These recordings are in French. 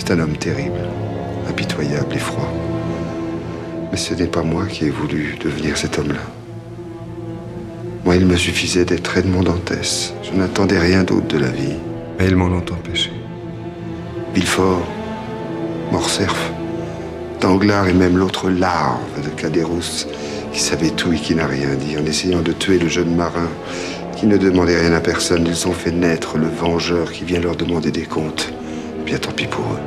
C'est un homme terrible, impitoyable et froid. Mais ce n'est pas moi qui ai voulu devenir cet homme-là. Moi, il me suffisait d'être Edmond Dantès. Je n'attendais rien d'autre de la vie. Mais ils m'en ont empêché. Villefort, Morcerf, Danglars et même l'autre larve de Caderousse, qui savait tout et qui n'a rien dit, en essayant de tuer le jeune marin, qui ne demandait rien à personne. Ils ont fait naître le vengeur qui vient leur demander des comptes. Bien tant pis pour eux.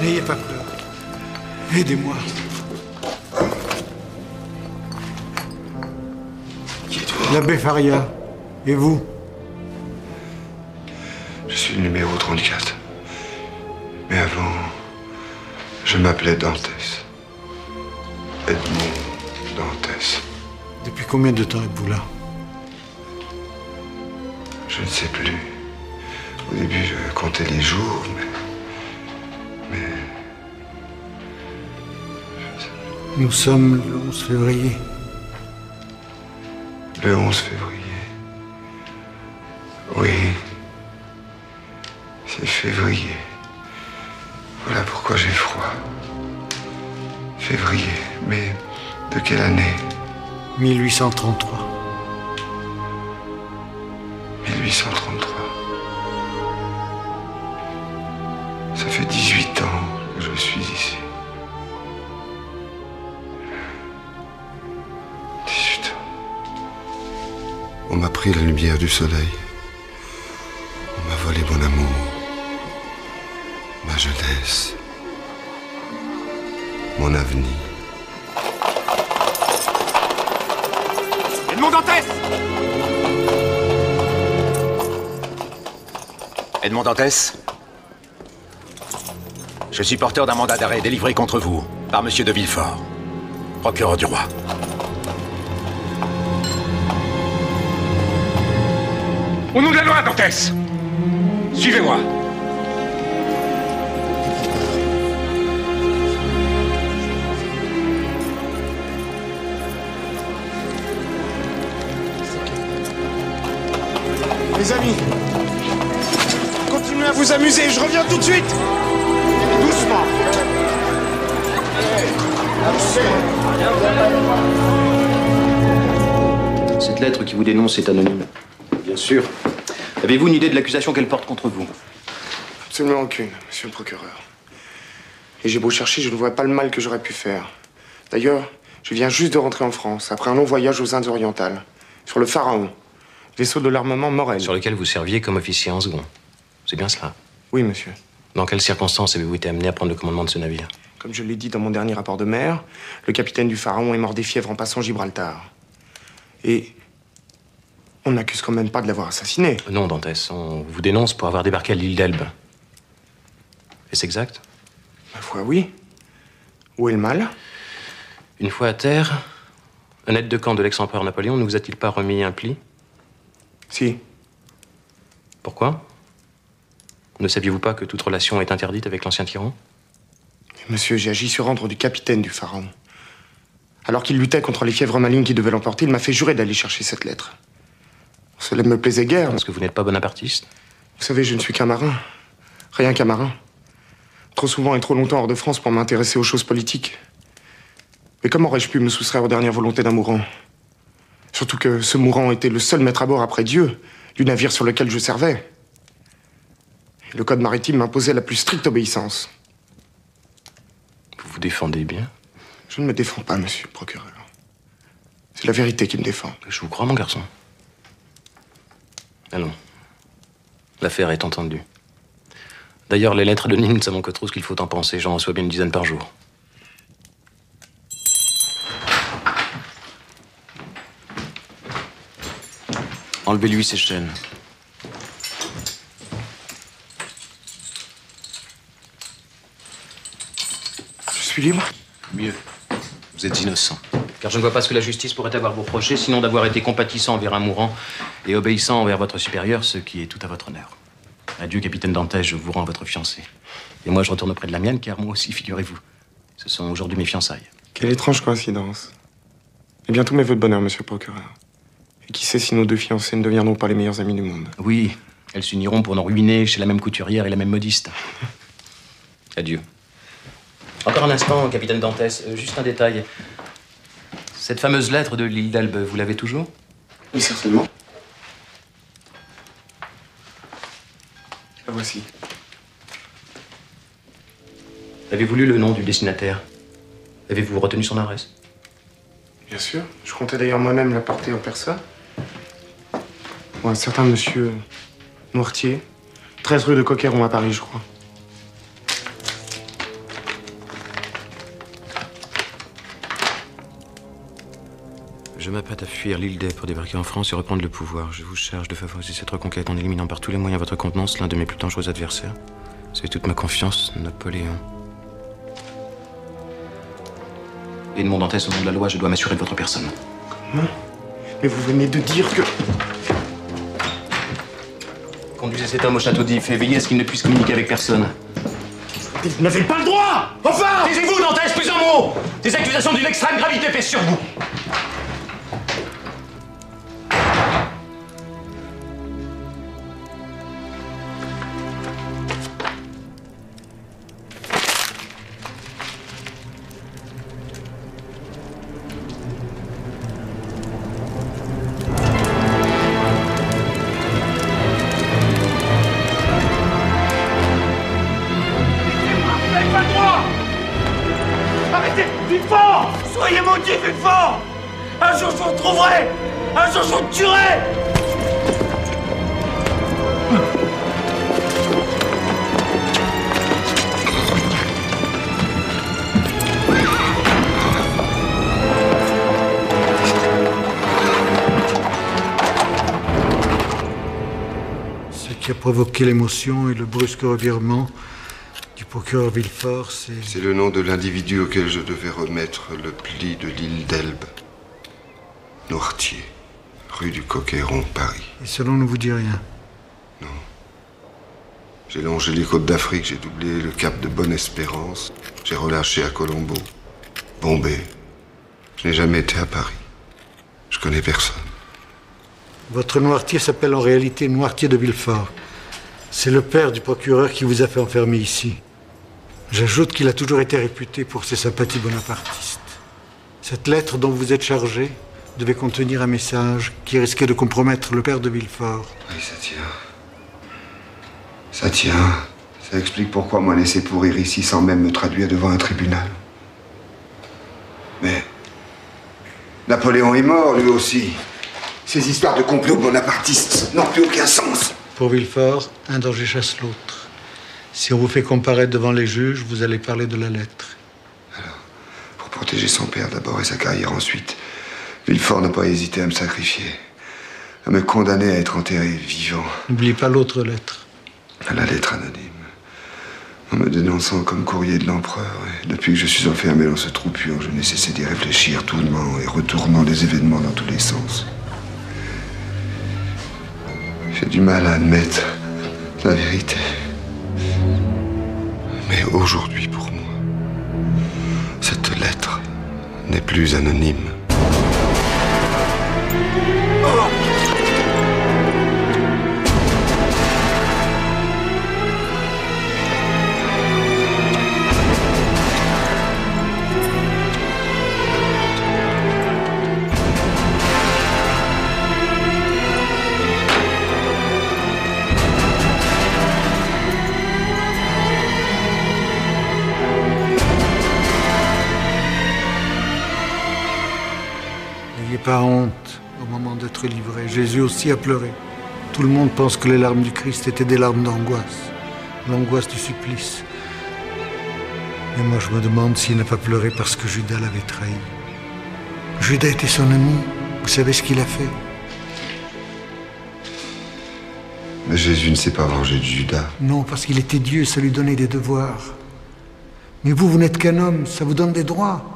N'ayez pas peur. Aidez-moi. Qui êtes-vous? L'abbé Faria. Et vous? Je suis le numéro 34. Mais avant, je m'appelais Dantès. Edmond Dantès. Depuis combien de temps êtes-vous là? Je ne sais plus. Au début, je comptais les jours, mais... Nous sommes le 11 février. Le 11 février. Oui. C'est février. Voilà pourquoi j'ai froid. Février, mais de quelle année? 1833. 1833. Ça fait 18 ans que je suis ici. 18 ans. On m'a pris la lumière du soleil. On m'a volé mon amour, ma jeunesse, mon avenir. Edmond Dantès! Edmond Dantès? Je suis porteur d'un mandat d'arrêt délivré contre vous par Monsieur de Villefort, procureur du roi. Au nom de la loi, Dantès! Suivez-moi! Les amis, continuez à vous amuser, je reviens tout de suite. Doucement. Cette lettre qui vous dénonce est anonyme. Bien sûr. Avez-vous une idée de l'accusation qu'elle porte contre vous? Absolument aucune, monsieur le procureur. Et j'ai beau chercher, je ne vois pas le mal que j'aurais pu faire. D'ailleurs, je viens juste de rentrer en France, après un long voyage aux Indes orientales, sur le Pharaon, vaisseau de l'armement Morel. Sur lequel vous serviez comme officier en second. C'est bien cela? Oui, monsieur. Dans quelles circonstances avez-vous été amené à prendre le commandement de ce navire? Comme je l'ai dit dans mon dernier rapport de mer, le capitaine du Pharaon est mort des fièvres en passant Gibraltar. Et on n'accuse quand même pas de l'avoir assassiné. Non, Dantès, on vous dénonce pour avoir débarqué à l'île d'Elbe. Est-ce exact? Ma foi, oui. Où est le mal? Une fois à terre, un aide de camp de l'ex-empereur Napoléon ne vous a-t-il pas remis un pli? Si. Pourquoi? Ne saviez-vous pas que toute relation est interdite avec l'ancien tyran? Monsieur, j'ai agi sur ordre du capitaine du Pharaon. Alors qu'il luttait contre les fièvres malignes qui devaient l'emporter, il m'a fait jurer d'aller chercher cette lettre. Cela ne me plaisait guère. Parce que vous n'êtes pas bonapartiste? Vous savez, je ne suis qu'un marin. Rien qu'un marin. Trop souvent et trop longtemps hors de France pour m'intéresser aux choses politiques. Mais comment aurais-je pu me soustraire aux dernières volontés d'un mourant? Surtout que ce mourant était le seul maître à bord après Dieu du navire sur lequel je servais. Le code maritime m'imposait la plus stricte obéissance. Vous vous défendez bien? Je ne me défends pas, monsieur le procureur. C'est la vérité qui me défend. Je vous crois, mon garçon. Allons. L'affaire est entendue. D'ailleurs, les lettres de Nîmes, nous savons que trop ce qu'il faut en penser. J'en reçois bien une dizaine par jour. Enlevez-lui ses chaînes. Je suis libre? Mieux. Vous êtes innocent. Car je ne vois pas ce que la justice pourrait avoir vous reprocher, sinon d'avoir été compatissant envers un mourant et obéissant envers votre supérieur, ce qui est tout à votre honneur. Adieu, capitaine Dantès, je vous rends votre fiancée. Et moi, je retourne auprès de la mienne, car moi aussi, figurez-vous, ce sont aujourd'hui mes fiançailles. Quelle étrange coïncidence. Et bien tous mes vœux de bonheur, monsieur le procureur. Et qui sait si nos deux fiancés ne deviendront pas les meilleurs amis du monde? Oui, elles s'uniront pour nous ruiner chez la même couturière et la même modiste. Adieu. Encore un instant, capitaine Dantès, juste un détail. Cette fameuse lettre de l'île d'Elbe, vous l'avez toujours? Oui, certainement. La voici. Avez-vous lu le nom du destinataire? Avez-vous retenu son adresse? Bien sûr. Je comptais d'ailleurs moi-même la porter en personne. Pour un certain monsieur Noirtier, 13 rue de Coqueyron à Paris, je crois. Je m'apprête à fuir l'île d'Elbe pour débarquer en France et reprendre le pouvoir. Je vous charge de favoriser cette reconquête en éliminant par tous les moyens votre contenance, l'un de mes plus dangereux adversaires. C'est toute ma confiance, Napoléon. Edmond Dantès, au nom de la loi, je dois m'assurer de votre personne. Comment? Mais vous venez de dire que... Conduisez cet homme au château d'If et veillez à ce qu'il ne puisse communiquer avec personne. Vous n'avez pas le droit! Enfin! Taisez-vous, Dantès, plus un mot! Des accusations d'une extrême gravité pèsent sur vous. arrêtez! Villefort! Soyez maudit, Villefort! Un jour je vous retrouverai! Un jour je vous tuerai! Ce qui a provoqué l'émotion et le brusque revirement du procureur Villefort, C'est le nom de l'individu auquel je devais remettre le pli de l'île d'Elbe. Noirtier, rue du Coqueyron, Paris. Et ce nom ne vous dit rien? Non. J'ai longé les côtes d'Afrique, j'ai doublé le cap de Bonne-Espérance, j'ai relâché à Colombo, Bombay. Je n'ai jamais été à Paris. Je connais personne. Votre Noirtier s'appelle en réalité Noirtier de Villefort. C'est le père du procureur qui vous a fait enfermer ici. J'ajoute qu'il a toujours été réputé pour ses sympathies bonapartistes. Cette lettre dont vous êtes chargé devait contenir un message qui risquait de compromettre le père de Villefort. Oui, ça tient. Ça tient. Ça explique pourquoi m'a laissé pourrir ici sans même me traduire devant un tribunal. Mais Napoléon est mort, lui aussi. Ces histoires de complot bonapartistes n'ont plus aucun sens. Pour Villefort, un danger chasse l'autre. Si on vous fait comparaître devant les juges, vous allez parler de la lettre. Alors, pour protéger son père d'abord et sa carrière ensuite, Villefort n'a pas hésité à me sacrifier, à me condamner à être enterré vivant. N'oubliez pas l'autre lettre. À la lettre anonyme. En me dénonçant comme courrier de l'empereur. Et depuis que je suis enfermé dans ce trou puant, je n'ai cessé d'y réfléchir, tournant et retournant les événements dans tous les sens. J'ai du mal à admettre la vérité. Mais aujourd'hui, pour moi, cette lettre n'est plus anonyme. N'ayez pas honte au moment d'être livré. Jésus aussi a pleuré. Tout le monde pense que les larmes du Christ étaient des larmes d'angoisse. L'angoisse du supplice. Mais moi, je me demande s'il n'a pas pleuré parce que Judas l'avait trahi. Judas était son ami. Vous savez ce qu'il a fait? Mais Jésus ne s'est pas vengé de Judas. Non, parce qu'il était Dieu, ça lui donnait des devoirs. Mais vous, vous n'êtes qu'un homme, ça vous donne des droits.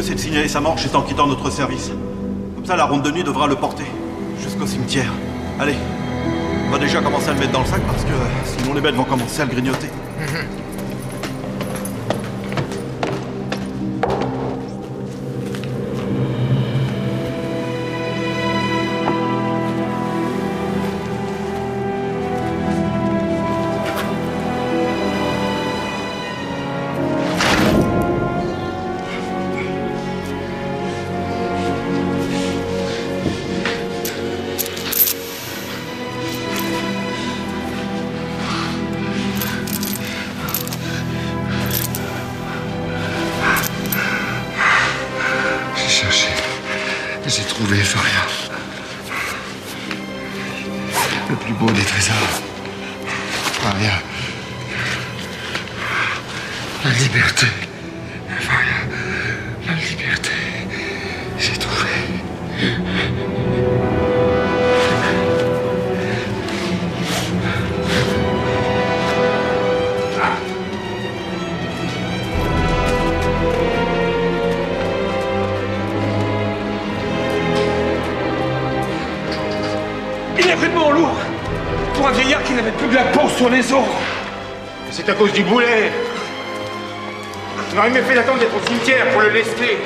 C'est de signaler sa mort juste en quittant notre service. Comme ça, la ronde de nuit devra le porter jusqu'au cimetière. Allez, on va déjà commencer à le mettre dans le sac parce que sinon les bêtes vont commencer à le grignoter. J'ai trouvé Faria. Le plus beau des trésors. Faria. La liberté. Faria. La liberté. J'ai trouvé. fous de la peau sur les os. C'est à cause du boulet. On aurait mieux fait d'attendre d'être au cimetière pour le lester.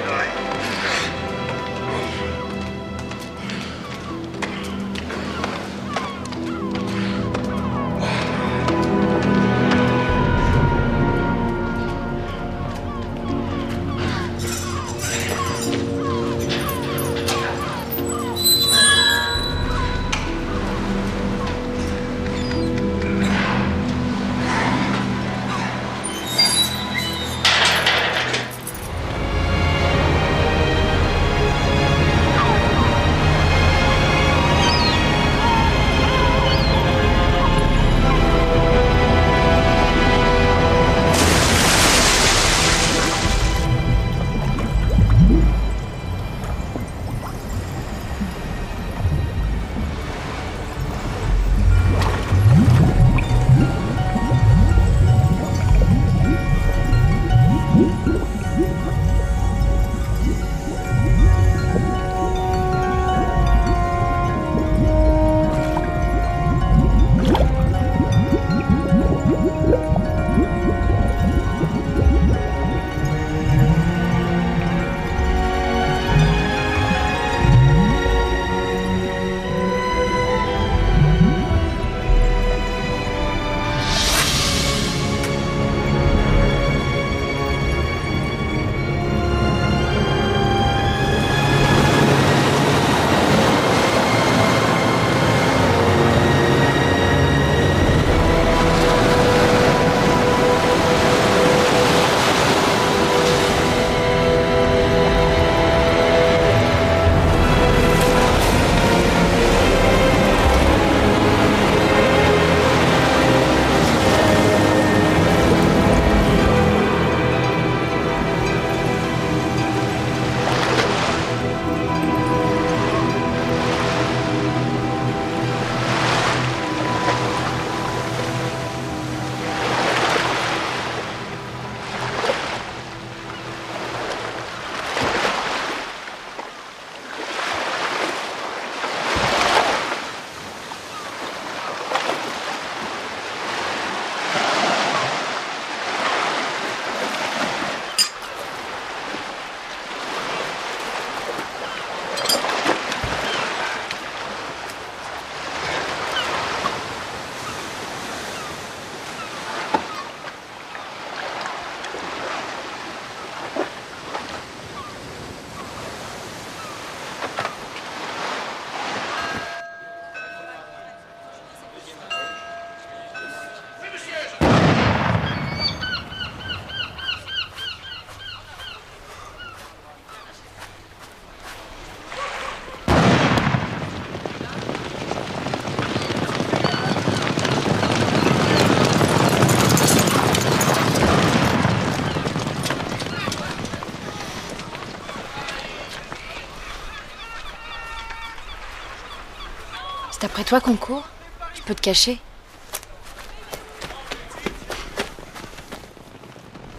C'est après toi qu'on court? Je peux te cacher.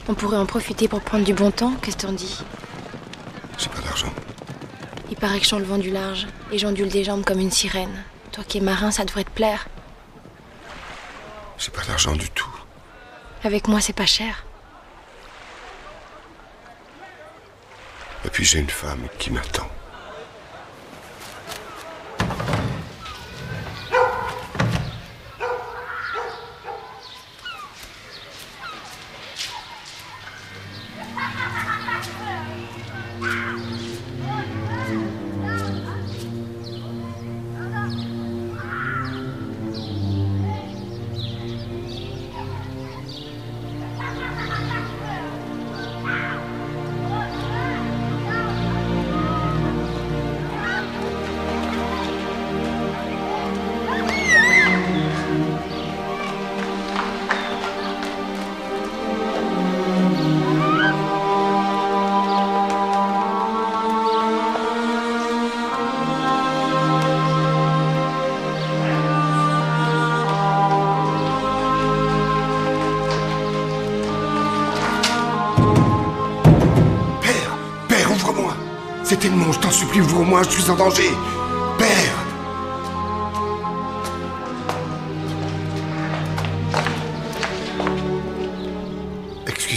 On pourrait en profiter pour prendre du bon temps, qu'est-ce que t'en dis? J'ai pas d'argent. Il paraît que je chante le vent du large et j'ondule des jambes comme une sirène. Toi qui es marin, ça devrait te plaire. J'ai pas d'argent du tout. Avec moi, c'est pas cher. Et puis j'ai une femme qui m'attend. C'est Edmond, je t'en supplie, ouvre-moi, je suis en danger. Père!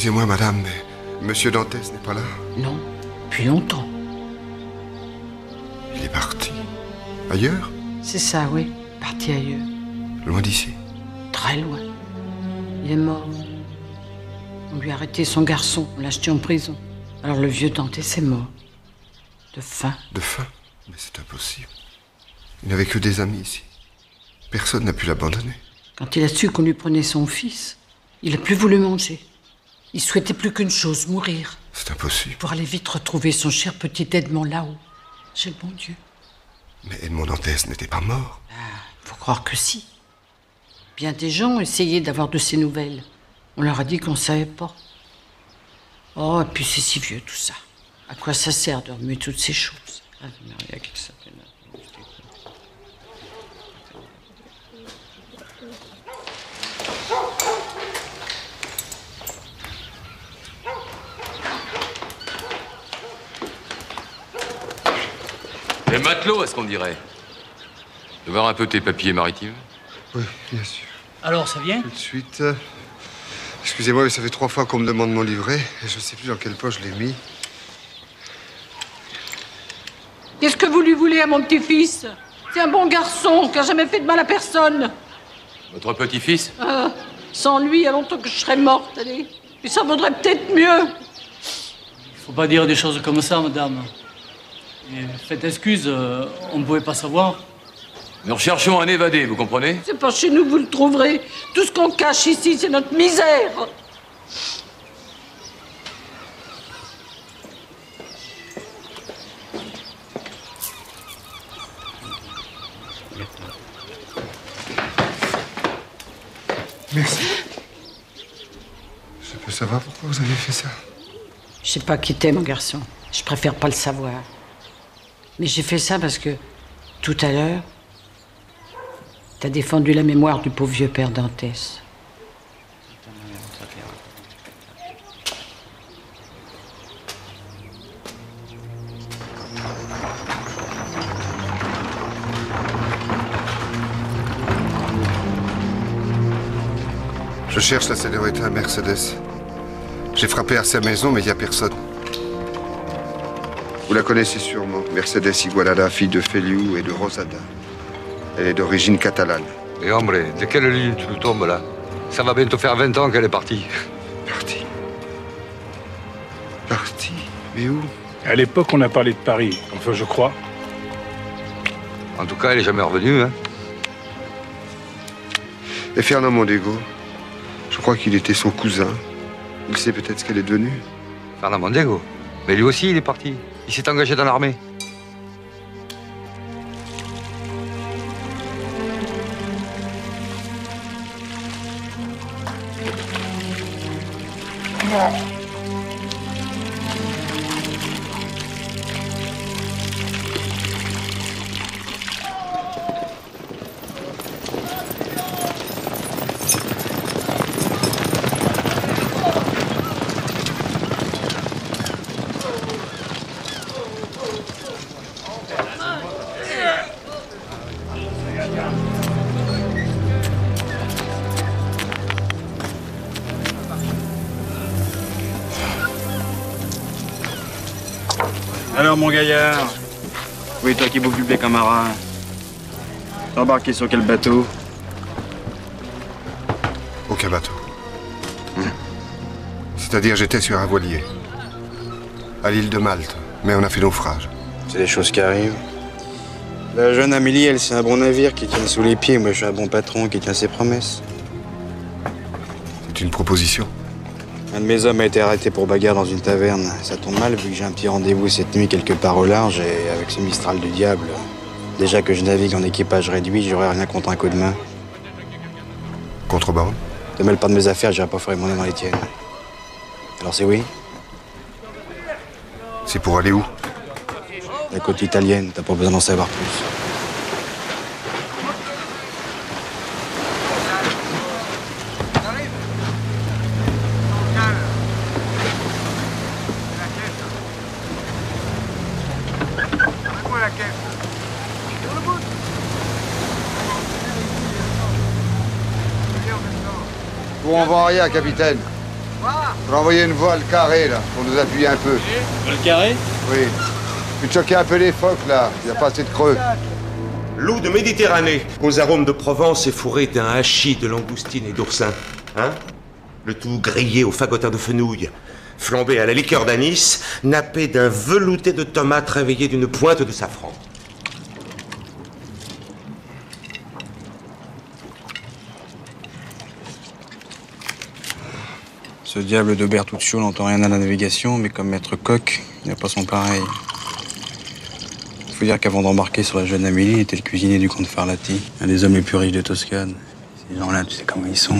Excusez-moi, madame, mais Monsieur Dantès n'est pas là? Non, depuis longtemps. Il est parti. Ailleurs? C'est ça, oui. Parti ailleurs. Loin d'ici? Très loin. Il est mort. On lui a arrêté son garçon, on l'a jeté en prison. Alors le vieux Dantès est mort. De faim. De faim? Mais c'est impossible. Il n'avait que des amis ici. Personne n'a pu l'abandonner. Quand il a su qu'on lui prenait son fils, il n'a plus voulu manger. Il souhaitait plus qu'une chose, mourir. C'est impossible. Pour aller vite retrouver son cher petit Edmond là-haut. Chez le bon Dieu. Mais Edmond Dantès n'était pas mort. Faut croire que si. Bien des gens essayaient d'avoir de ses nouvelles. On leur a dit qu'on ne savait pas. Oh, et puis c'est si vieux tout ça. À quoi ça sert de remuer toutes ces choses? Les matelots, est-ce qu'on dirait? De voir un peu tes papiers maritimes? Oui, bien sûr. Alors, ça vient? Tout de suite. Excusez-moi, mais ça fait 3 fois qu'on me demande mon livret, et je ne sais plus dans quelle poche je l'ai mis. Qu'est-ce que vous lui voulez à mon petit-fils? C'est un bon garçon qui n'a jamais fait de mal à personne. Votre petit-fils? Sans lui, il y a longtemps que je serais morte, allez. Et ça vaudrait peut-être mieux. Faut pas dire des choses comme ça, madame. Et faites excuse, on ne pouvait pas savoir. Nous recherchons un évadé, vous comprenez? C'est pas chez nous que vous le trouverez. Tout ce qu'on cache ici, c'est notre misère. Merci. Je peux savoir pourquoi vous avez fait ça? Je sais pas qui t'es, mon garçon. Je préfère pas le savoir. Mais j'ai fait ça parce que, tout à l'heure, t'as défendu la mémoire du pauvre vieux père Dantès. Je cherche la señorita Mercedes. J'ai frappé à sa maison, mais il n'y a personne. Vous la connaissez sûrement, Mercedes Igualada, fille de Feliu et de Rosada. Elle est d'origine catalane. Et hombre, de quelle ligne tu tombes là? Ça va bientôt faire 20 ans qu'elle est partie. Partie? Partie? Mais où? À l'époque, on a parlé de Paris, enfin je crois. En tout cas, elle est jamais revenue, hein. Et Fernand Mondego? Je crois qu'il était son cousin. Il sait peut-être ce qu'elle est devenue. Fernand Mondego? Mais lui aussi, il est parti. Il s'est engagé dans l'armée. Alors, mon gaillard, oui, toi qui bouffe du blé comme un rat, t'es embarqué sur quel bateau? Aucun bateau. C'est-à-dire, j'étais sur un voilier, à l'île de Malte, mais on a fait naufrage. C'est des choses qui arrivent. La jeune Amélie, elle, c'est un bon navire qui tient sous les pieds. Moi, je suis un bon patron qui tient ses promesses. C'est une proposition. Un de mes hommes a été arrêté pour bagarre dans une taverne. Ça tombe mal vu que j'ai un petit rendez-vous cette nuit quelque part au large et avec ce Mistral du diable. Déjà que je navigue en équipage réduit, j'aurais rien contre un coup de main. Contrebande? Te mêle pas de mes affaires, j'irai pas faire mon nez dans les tiennes. Alors c'est oui? C'est pour aller où? La côte italienne, t'as pas besoin d'en savoir plus. Où on va rien, capitaine? Pour envoyer une voile carrée, là, pour nous appuyer un peu. Voile carrée? Oui. Puis de choquer un peu les phoques, là. Il n'y a pas assez de creux. L'eau de Méditerranée, aux arômes de Provence et fourrée d'un hachis de langoustine et d'oursin. Hein? Le tout grillé au fagotin de fenouil, flambé à la liqueur d'anis, nappé d'un velouté de tomates réveillé d'une pointe de safran. Ce diable de Bertuccio n'entend rien à la navigation, mais comme maître Coq, il n'a pas son pareil. Il faut dire qu'avant d'embarquer sur la jeune Amélie, il était le cuisinier du comte Farlati, un des hommes les plus riches de Toscane. Ces gens-là, tu sais comment ils sont,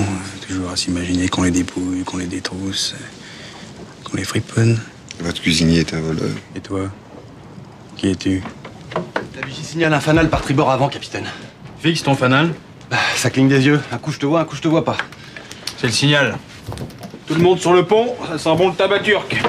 toujours à s'imaginer qu'on les dépouille, qu'on les détrousse, qu'on les friponne. Votre cuisinier est un voleur. Et toi? Qui es-tu? La vigie signale un fanal par tribord avant, capitaine. Fixe ton fanal. Ça cligne des yeux. Un coup je te vois, un coup je te vois pas. C'est le signal. Tout le monde sur le pont, ça sent bon le tabac turc.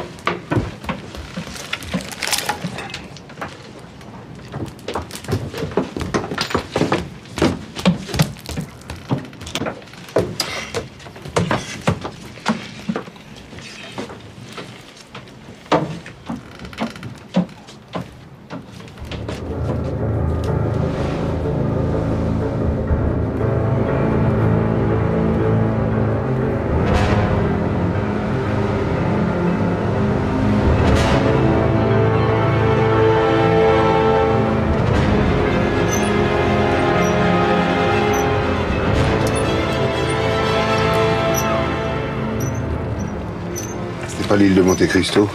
Pas l'île de Monte Cristo.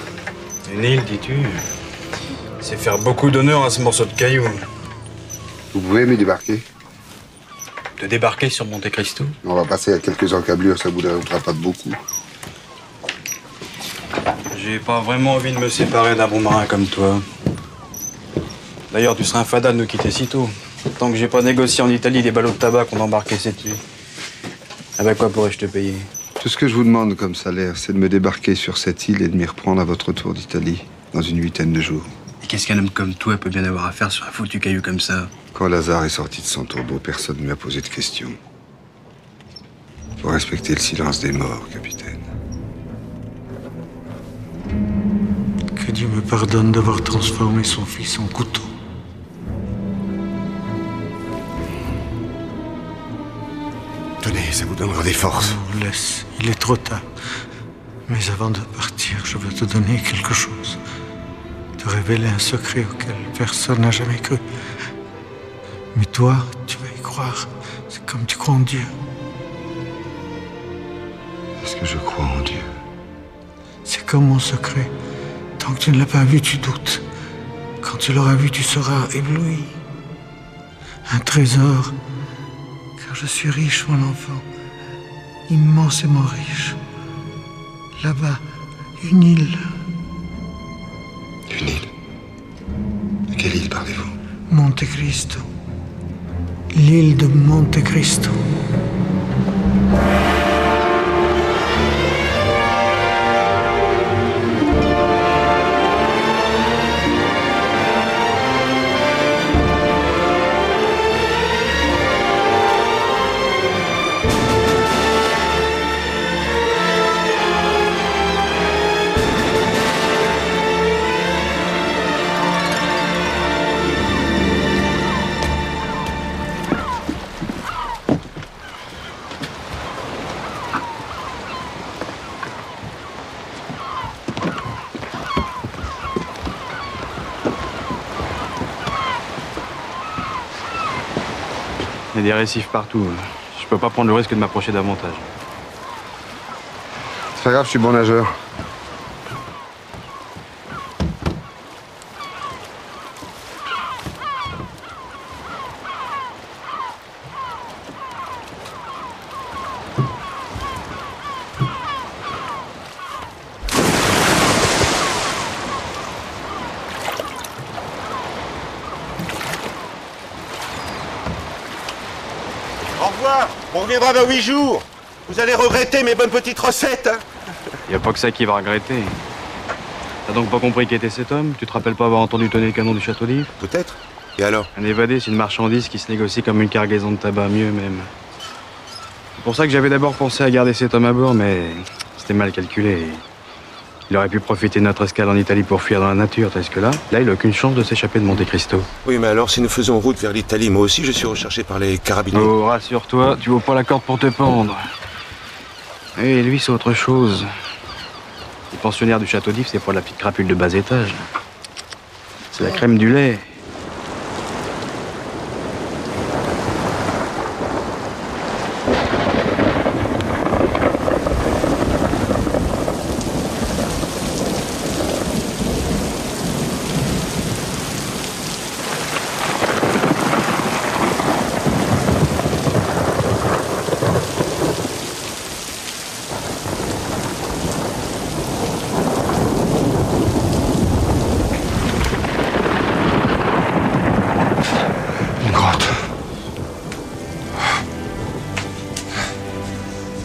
Une île, dis-tu? C'est faire beaucoup d'honneur à ce morceau de caillou. Vous pouvez m'y débarquer? De débarquer sur Monte Cristo? On va passer à quelques encablures, ça vous dérangera pas de beaucoup. J'ai pas vraiment envie de me séparer d'un bon marin comme toi. D'ailleurs, tu serais un fada de nous quitter si tôt. Tant que j'ai pas négocié en Italie des ballots de tabac qu'on embarquait cette nuit. Avec quoi pourrais-je te payer? Tout ce que je vous demande comme salaire, c'est de me débarquer sur cette île et de m'y reprendre à votre retour d'Italie, dans une 8aine de jours. Et qu'est-ce qu'un homme comme toi peut bien avoir à faire sur un foutu caillou comme ça? Quand Lazare est sorti de son tombeau, personne ne m'a posé de questions. Faut respecter le silence des morts, capitaine. Que Dieu me pardonne d'avoir transformé son fils en couteau. Tenez, ça vous donnera des forces. Non, laisse, il est trop tard. Mais avant de partir, je veux te donner quelque chose. Te révéler un secret auquel personne n'a jamais cru. Mais toi, tu vas y croire. C'est comme tu crois en Dieu. Est-ce que je crois en Dieu? C'est comme mon secret. Tant que tu ne l'as pas vu, tu doutes. Quand tu l'auras vu, tu seras ébloui. Un trésor. Car je suis riche, mon enfant. Immensément riche. Là-bas, une île. Une île? De quelle île parlez-vous? Monte Cristo. L'île de Monte Cristo. Il y a des récifs partout. Je peux pas prendre le risque de m'approcher davantage. C'est pas grave, je suis bon nageur. Au revoir. On reviendra dans 8 jours. Vous allez regretter mes bonnes petites recettes. Hein. Y a pas que ça qui va regretter. T'as donc pas compris qui était cet homme? Tu te rappelles pas avoir entendu tonner le canon du château d'If? Peut-être. Et alors? Un évadé, c'est une marchandise qui se négocie comme une cargaison de tabac, mieux même. C'est pour ça que j'avais d'abord pensé à garder cet homme à bord, mais c'était mal calculé. Il aurait pu profiter de notre escale en Italie pour fuir dans la nature, tandis que là, il a aucune chance de s'échapper de Monte Cristo. Oui, mais alors, si nous faisons route vers l'Italie, moi aussi, je suis recherché par les carabiniers. Oh, rassure-toi, tu vaux pas la corde pour te pendre. Et lui, c'est autre chose. Les pensionnaires du château d'If, c'est pour la petite crapule de bas étage. C'est la crème du lait.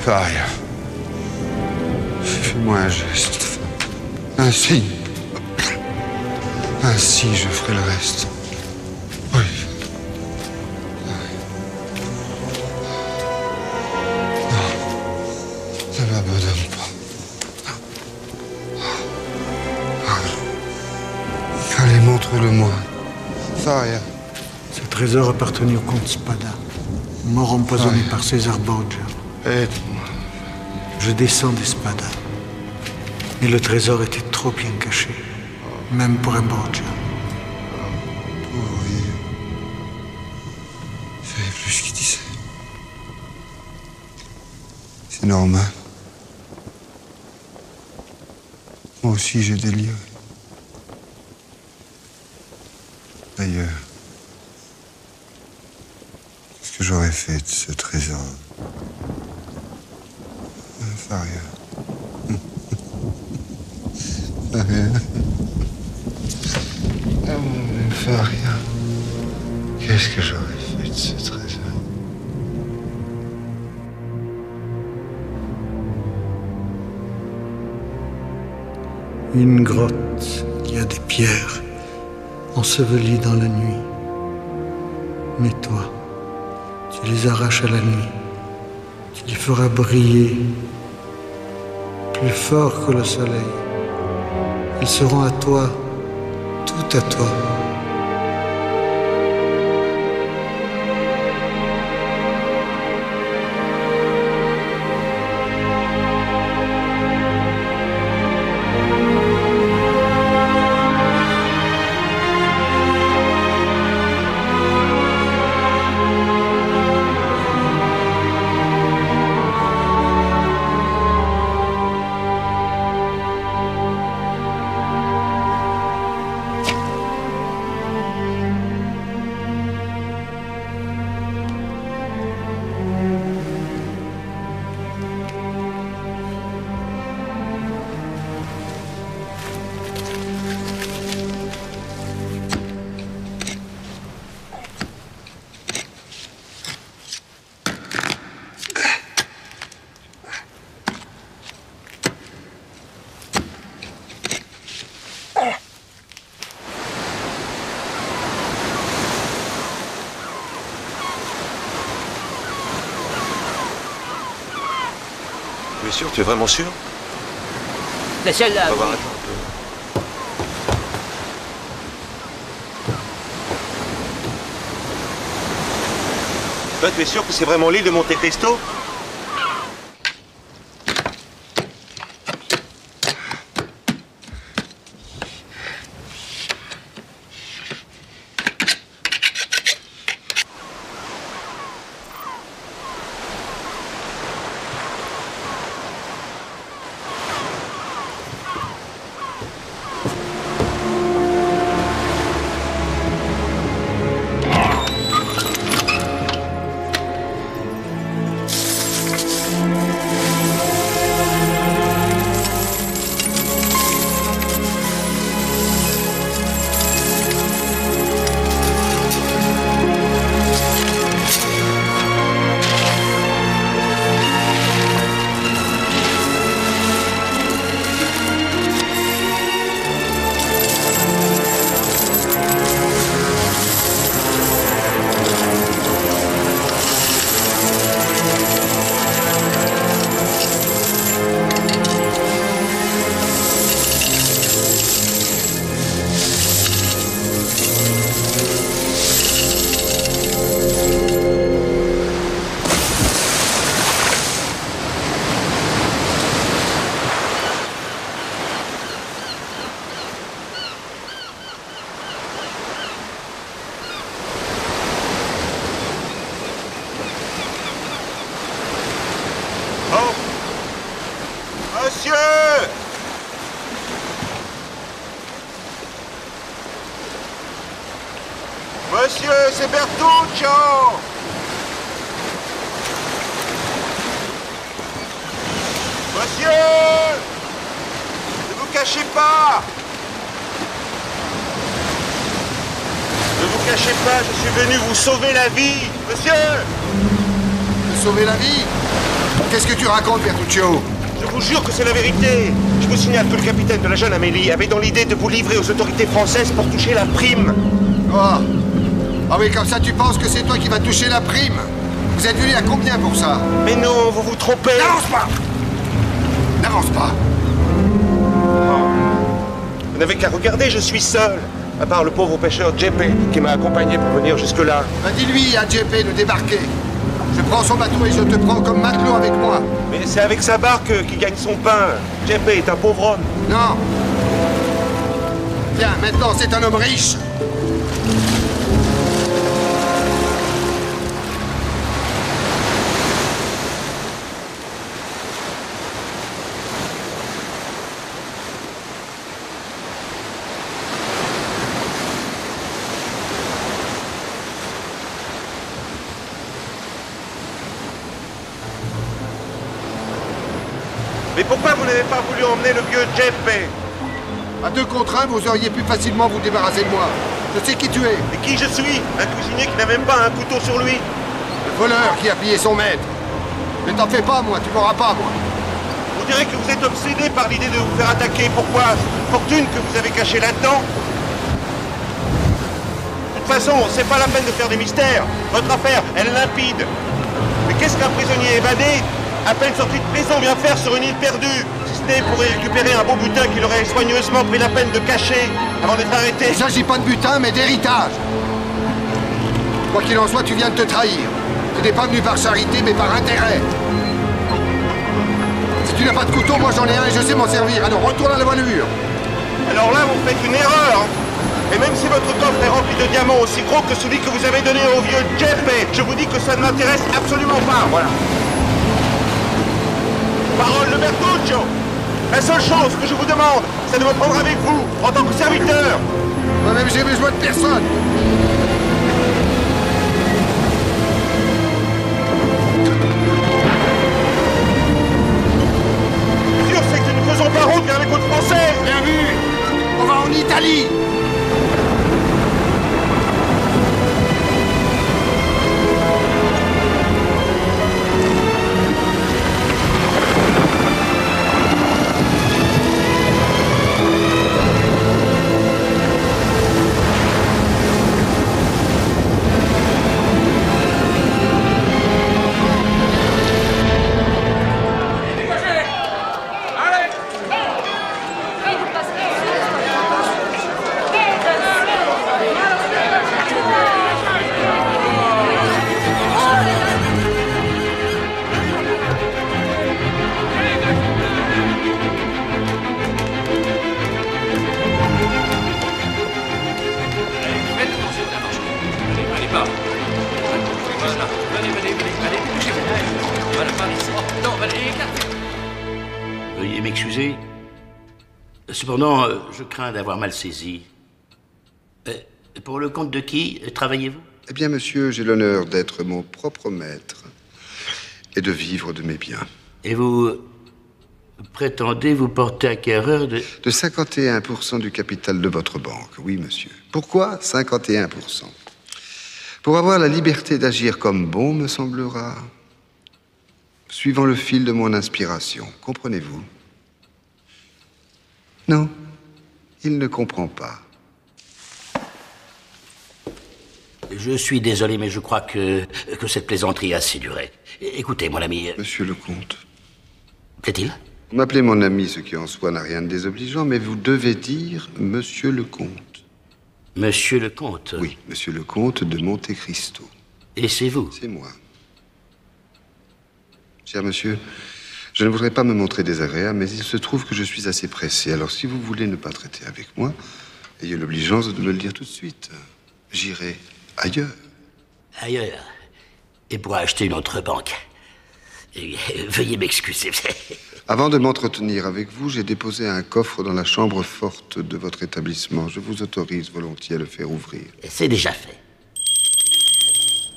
Faria. Fais-moi un geste. Un signe. Ainsi, je ferai le reste. Oui. Non. Ne m'abandonne pas. Allez, montre-le-moi. Faria. Ce trésor appartenait au comte Spada, mort empoisonné par César Borgia. Aide-moi. Je descends d'Espada. Mais le trésor était trop bien caché, même pour un Borgia. Oui. Je savais plus ce qu'il disait. C'est normal. Moi aussi, j'ai déliré. D'ailleurs, qu'est-ce que j'aurais fait de ce trésor? Faria. Faria. Faria. Qu'est-ce que j'aurais fait de ce trésor? Une grotte, il y a des pierres ensevelies dans la nuit. Mais toi, tu les arraches à la nuit. Tu les feras briller plus fort que le soleil. Elles seront à toi, tout à toi. Tu es sûr? Tu es vraiment sûr? La seule là. On va voir, attends un peu. Toi, tu es sûr que c'est vraiment l'île de Monte Cristo? Monsieur! Monsieur, c'est Bertuccio! Monsieur! Ne vous cachez pas! Ne vous cachez pas, je suis venu vous sauver la vie! Monsieur! Te sauver la vie? Qu'est-ce que tu racontes, Bertuccio? Je vous jure que c'est la vérité. Je vous signale que le capitaine de la jeune Amélie avait dans l'idée de vous livrer aux autorités françaises pour toucher la prime. Oh. Ah oui, comme ça tu penses que c'est toi qui vas toucher la prime? Vous êtes venu à combien pour ça? Mais non, vous vous trompez. N'avance pas! N'avance pas! Vous n'avez qu'à regarder, je suis seul. À part le pauvre pêcheur Jeppe qui m'a accompagné pour venir jusque-là. Bah dis-lui à Jeppe de débarquer. Je prends son bateau et je te prends comme matelot avec moi. Mais c'est avec sa barque qu'il gagne son pain. Jeppe est un pauvre homme. Non. Tiens, maintenant c'est un homme riche. Mais pourquoi vous n'avez pas voulu emmener le vieux Jeppe? À 2 contre 1, vous auriez pu facilement vous débarrasser de moi. Je sais qui tu es. Et qui je suis? Un cuisinier qui n'a même pas un couteau sur lui. Le voleur qui a pillé son maître. Mais t'en fais pas, moi, tu m'auras pas, moi. On dirait que vous êtes obsédé par l'idée de vous faire attaquer. Pourquoi? Fortune que vous avez cachée là-dedans. De toute façon, c'est pas la peine de faire des mystères. Votre affaire, elle est limpide. Mais qu'est-ce qu'un prisonnier évadé, à peine sorti de prison, vient faire sur une île perdue? Si ce n'est pour récupérer un beau butin qu'il aurait soigneusement pris la peine de cacher avant d'être arrêté. Il s'agit pas de butin, mais d'héritage. Quoi qu'il en soit, tu viens de te trahir. Tu n'es pas venu par charité, mais par intérêt. Si tu n'as pas de couteau, moi j'en ai un et je sais m'en servir. Alors retourne à la voilure. Alors là, vous faites une erreur. Et même si votre coffre est rempli de diamants aussi gros que celui que vous avez donné au vieux Jeppe, je vous dis que ça ne m'intéresse absolument pas, voilà. Parole de Bertuccio. La seule chose que je vous demande, c'est de me prendre avec vous, en tant que serviteur. Moi-même, j'ai besoin de personne. Sûr, c'est que nous ne faisons pas route vers les côtes françaises. Bien vu. On va en Italie. Veuillez m'excuser. Cependant, je crains d'avoir mal saisi. Pour le compte de qui travaillez-vous? Eh bien, monsieur, j'ai l'honneur d'être mon propre maître et de vivre de mes biens. Et vous prétendez vous porter acquéreur de... De 51% du capital de votre banque, oui, monsieur. Pourquoi 51%? Pour avoir la liberté d'agir comme bon me semblera, suivant le fil de mon inspiration. Comprenez-vous? Non, il ne comprend pas. Je suis désolé, mais je crois que cette plaisanterie a assez duré. Écoutez, mon ami... Monsieur le comte. Plaît-il? Vous m'appelez mon ami, ce qui en soi n'a rien de désobligeant, mais vous devez dire monsieur le comte. Monsieur le comte? Oui, monsieur le comte de Monte Cristo. Et c'est vous? C'est moi. Cher monsieur, je ne voudrais pas me montrer désagréable, mais il se trouve que je suis assez pressé. Alors, si vous voulez ne pas traiter avec moi, ayez l'obligeance de me le dire tout de suite. J'irai ailleurs. Ailleurs? Et pour acheter une autre banque? Veuillez m'excuser. Avant de m'entretenir avec vous, j'ai déposé un coffre dans la chambre forte de votre établissement. Je vous autorise volontiers à le faire ouvrir. C'est déjà fait.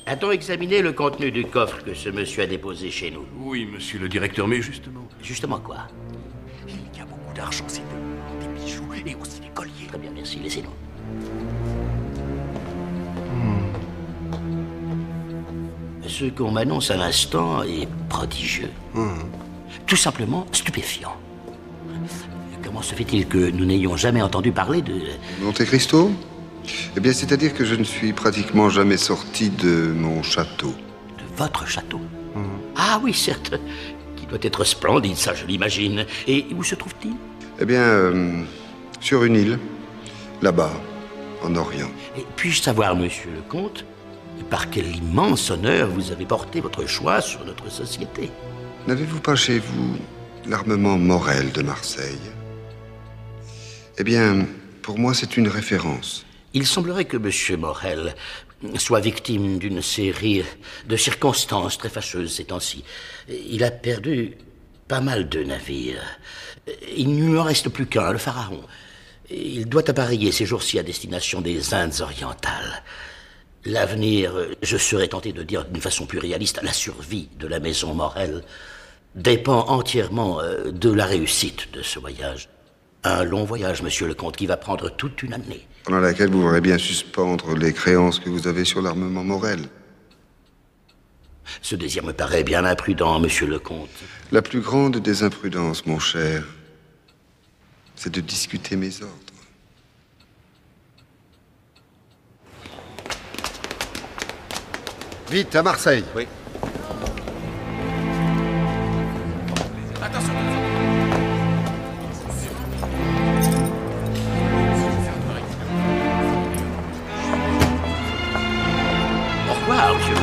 A-t-on examiné le contenu du coffre que ce monsieur a déposé chez nous? Oui, monsieur le directeur, mais justement... Justement quoi? Il y a beaucoup d'argent, c'est des bijoux et aussi des colliers. Très bien, merci, laissez-nous. Ce qu'on m'annonce à l'instant est prodigieux. Tout simplement stupéfiant. Comment se fait-il que nous n'ayons jamais entendu parler de... Monte Cristo? Eh bien, c'est-à-dire que je ne suis pratiquement jamais sorti de mon château. De votre château? Ah oui, certes. Qui doit être splendide, ça, je l'imagine. Et où se trouve-t-il? Eh bien, sur une île, là-bas, en Orient. Et puis-je savoir, monsieur le comte, par quel immense honneur vous avez porté votre choix sur notre société? N'avez-vous pas chez vous l'armement Morel de Marseille? Eh bien, pour moi, c'est une référence. Il semblerait que M. Morel soit victime d'une série de circonstances très fâcheuses ces temps-ci. Il a perdu pas mal de navires. Il ne lui en reste plus qu'un, le Pharaon. Il doit appareiller ces jours-ci à destination des Indes orientales. L'avenir, je serais tenté de dire d'une façon plus réaliste, la survie de la maison Morel dépend entièrement de la réussite de ce voyage. Un long voyage, monsieur le comte, qui va prendre toute une année. Pendant laquelle vous voudrez bien suspendre les créances que vous avez sur l'armement Morel. Ce désir me paraît bien imprudent, monsieur le comte. La plus grande des imprudences, mon cher, c'est de discuter mes ordres. Vite, à Marseille. Oui. Attention. Au revoir, monsieur.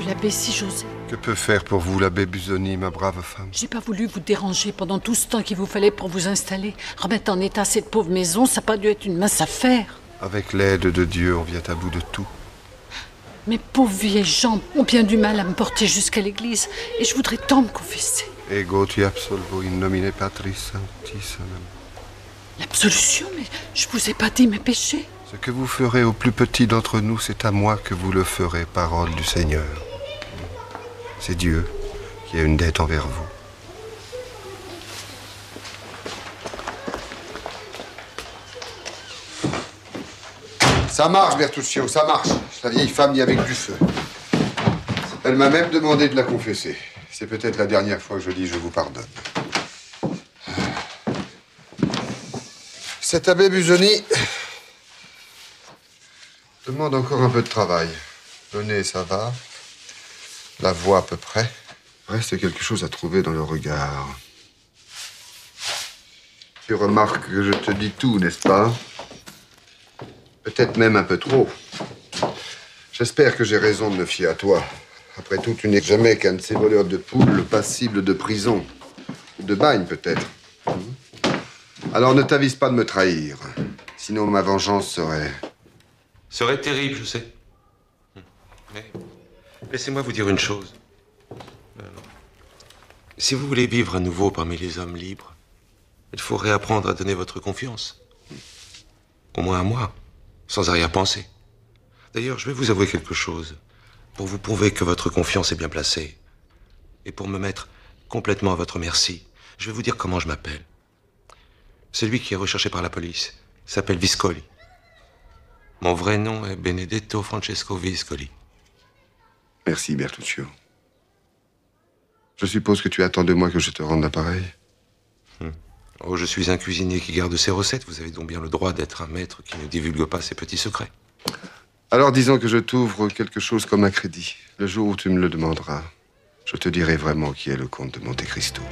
L'abbé, si j'osais. Que peut faire pour vous l'abbé Busoni, ma brave femme? J'ai pas voulu vous déranger pendant tout ce temps qu'il vous fallait pour vous installer. Remettre en état cette pauvre maison, ça n'a pas dû être une mince affaire. Avec l'aide de Dieu, on vient à bout de tout. Mes pauvres vieilles jambes ont bien du mal à me porter jusqu'à l'église. Et je voudrais tant me confesser. Ego ti absolvo in nomine Patris Sanctissimum. L'absolution? Mais je vous ai pas dit mes péchés. Ce que vous ferez au plus petit d'entre nous, c'est à moi que vous le ferez, parole du Seigneur. C'est Dieu qui a une dette envers vous. Ça marche, Bertuccio, ça marche. La vieille femme y avec du feu. Elle m'a même demandé de la confesser. C'est peut-être la dernière fois que je dis je vous pardonne. Cet abbé Busoni demande encore un peu de travail. Le nez, ça va. La voix, à peu près. Reste quelque chose à trouver dans le regard. Tu remarques que je te dis tout, n'est-ce pas? Peut-être même un peu trop. J'espère que j'ai raison de me fier à toi. Après tout, tu n'es jamais qu'un de ces voleurs de poules passibles de prison. Ou de bagne, peut-être. Alors ne t'avise pas de me trahir. Sinon, ma vengeance serait terrible, je sais. Mais laissez-moi vous dire une chose. Si vous voulez vivre à nouveau parmi les hommes libres, il faut réapprendre à donner votre confiance. Au moins à moi, sans arrière-pensée. D'ailleurs, je vais vous avouer quelque chose, pour vous prouver que votre confiance est bien placée. Et pour me mettre complètement à votre merci, je vais vous dire comment je m'appelle. Celui qui est recherché par la police s'appelle Viscoli. Mon vrai nom est Benedetto Francesco Viscoli. Merci, Bertuccio. Je suppose que tu attends de moi que je te rende l'appareil. Oh, je suis un cuisinier qui garde ses recettes. Vous avez donc bien le droit d'être un maître qui ne divulgue pas ses petits secrets. Alors disons que je t'ouvre quelque chose comme un crédit. Le jour où tu me le demanderas, je te dirai vraiment qui est le comte de Monte Cristo.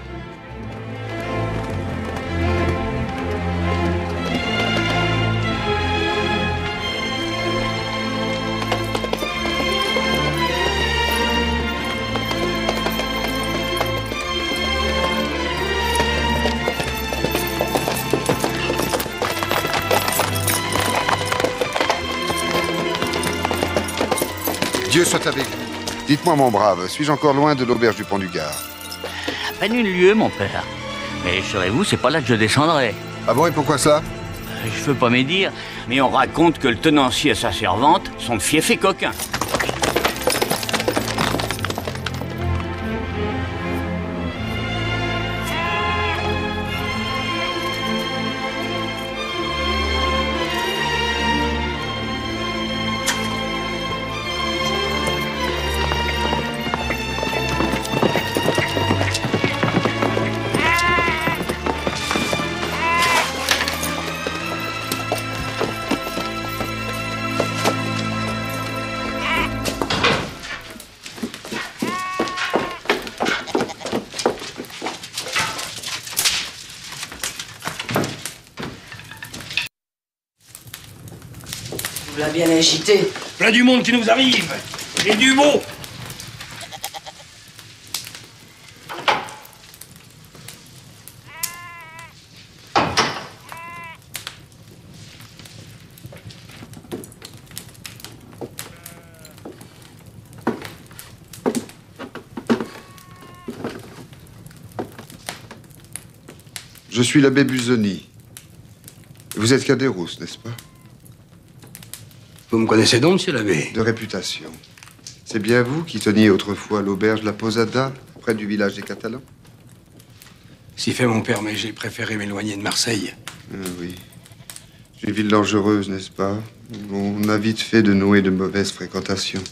Dieu soit avec vous. Dites-moi, mon brave, suis-je encore loin de l'auberge du Pont du Gard? À peine une lieue, mon père. Mais saurez-vous, c'est pas là que je descendrai. Ah bon, et pourquoi ça? Je veux pas médire, mais on raconte que le tenancier et sa servante sont fiefs et coquins. Vous l'avez bien agité. Plein du monde qui nous arrive. Et du beau. Je suis l'abbé Busoni. Vous êtes Caderousse, n'est-ce pas? Vous me connaissez donc, monsieur l'abbé? De réputation. C'est bien vous qui teniez autrefois l'auberge La Posada, près du village des Catalans? Si fait mon père, mais j'ai préféré m'éloigner de Marseille. Oui. C'est une ville dangereuse, n'est-ce pas? On a vite fait de nouer de mauvaises fréquentations.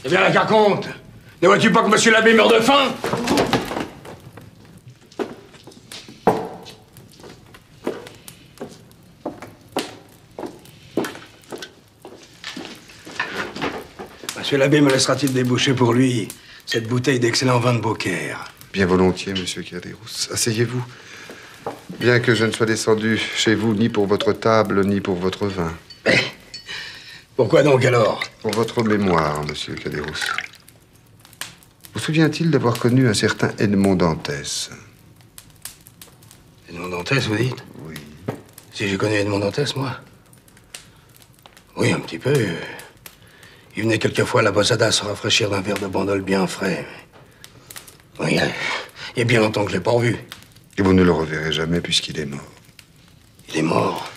Eh bien, la carconte! Ne vois-tu pas que monsieur l'abbé meurt de faim? Monsieur l'abbé me laissera-t-il déboucher pour lui cette bouteille d'excellent vin de Beaucaire? Bien volontiers, monsieur Caderousse. Asseyez-vous. Bien que je ne sois descendu chez vous ni pour votre table, ni pour votre vin. Mais pourquoi donc alors? Pour votre mémoire, monsieur Caderousse. Vous souvient-il d'avoir connu un certain Edmond Dantès? Edmond Dantès, vous dites? Oui. Si j'ai connu Edmond Dantès, moi? Oui, un petit peu. Il venait quelquefois à la Posada se rafraîchir d'un verre de bandol bien frais. Oui, il y a bien longtemps que je l'ai pas revu. Et vous ne le reverrez jamais puisqu'il est mort. Il est mort?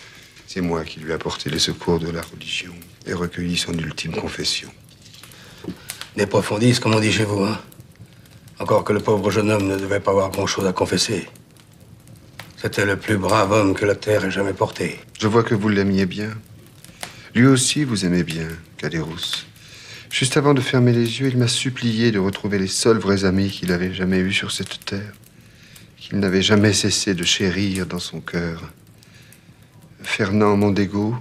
C'est moi qui lui ai apporté les secours de la religion et recueilli son ultime confession. Des profondistes, comme on dit chez vous, hein? Encore que le pauvre jeune homme ne devait pas avoir grand-chose à confesser. C'était le plus brave homme que la terre ait jamais porté. Je vois que vous l'aimiez bien. Lui aussi vous aimez bien, Caderousse. Juste avant de fermer les yeux, il m'a supplié de retrouver les seuls vrais amis qu'il avait jamais eus sur cette terre, qu'il n'avait jamais cessé de chérir dans son cœur. Fernand Mondego,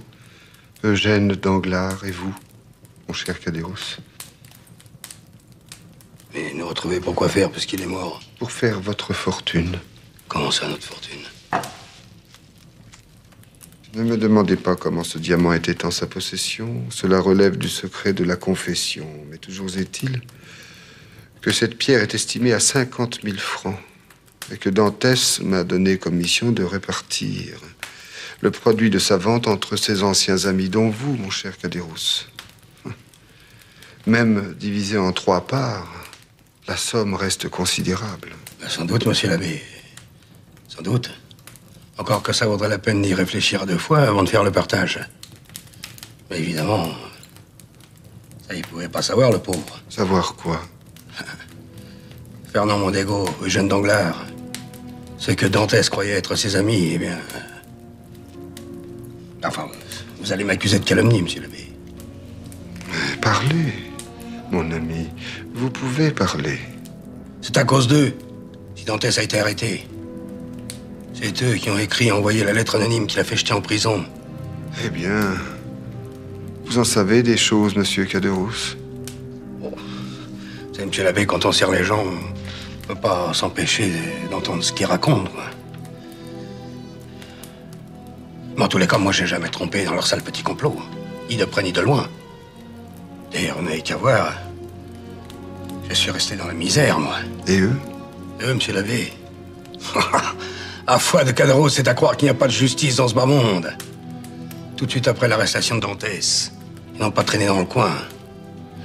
Eugène Danglars et vous, mon cher Caderousse. Mais nous retrouver pour quoi faire, puisqu'il est mort? Pour faire votre fortune. Comment ça, notre fortune? Ne me demandez pas comment ce diamant était en sa possession. Cela relève du secret de la confession. Mais toujours est-il que cette pierre est estimée à 50 000 francs et que Dantès m'a donné comme mission de répartir le produit de sa vente entre ses anciens amis, dont vous, mon cher Caderousse. Même divisé en 3 parts, la somme reste considérable. Sans doute, monsieur l'abbé. Sans doute. Encore que ça vaudrait la peine d'y réfléchir à 2 fois avant de faire le partage. Mais évidemment, ça, il pouvait pas savoir, le pauvre. Savoir quoi? Fernand Mondego, Eugène Danglars. Ceux que Dantès croyait être ses amis, eh bien... Enfin, vous allez m'accuser de calomnie, monsieur l'abbé. Parlez, mon ami. Vous pouvez parler. C'est à cause d'eux si Dantès a été arrêté. C'est eux qui ont écrit et envoyé la lettre anonyme qui l'a fait jeter en prison. Eh bien, vous en savez des choses, monsieur Caderousse. Vous savez, monsieur l'abbé, quand on serre les gens, on peut pas s'empêcher d'entendre ce qu'ils racontent, quoi. Mais en tous les cas, moi, j'ai jamais trompé dans leur sale petit complot. Ni de près ni de loin. D'ailleurs, on n'avait qu'à voir. Je suis resté dans la misère, moi. Et eux? Eux, monsieur l'abbé. À foi de Caderousse, c'est à croire qu'il n'y a pas de justice dans ce bas monde. Tout de suite après l'arrestation de Dantès, ils n'ont pas traîné dans le coin.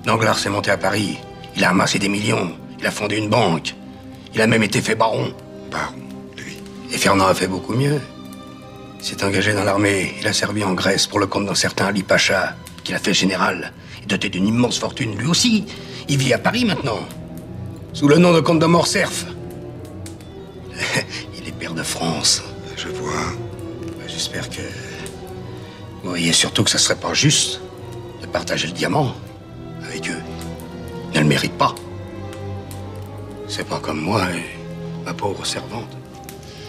Danglars s'est monté à Paris. Il a amassé des millions. Il a fondé une banque. Il a même été fait baron. Baron, lui. Et Fernand a fait beaucoup mieux. Il s'est engagé dans l'armée. Il a servi en Grèce pour le compte d'un certain Ali Pacha, qu'il a fait général. Et doté d'une immense fortune, lui aussi. Il vit à Paris maintenant, sous le nom de comte de Morcerf. Il est pair de France. Je vois. J'espère que... Vous voyez surtout que ça serait pas juste de partager le diamant avec eux. Ils ne le méritent pas. C'est pas comme moi et ma pauvre servante.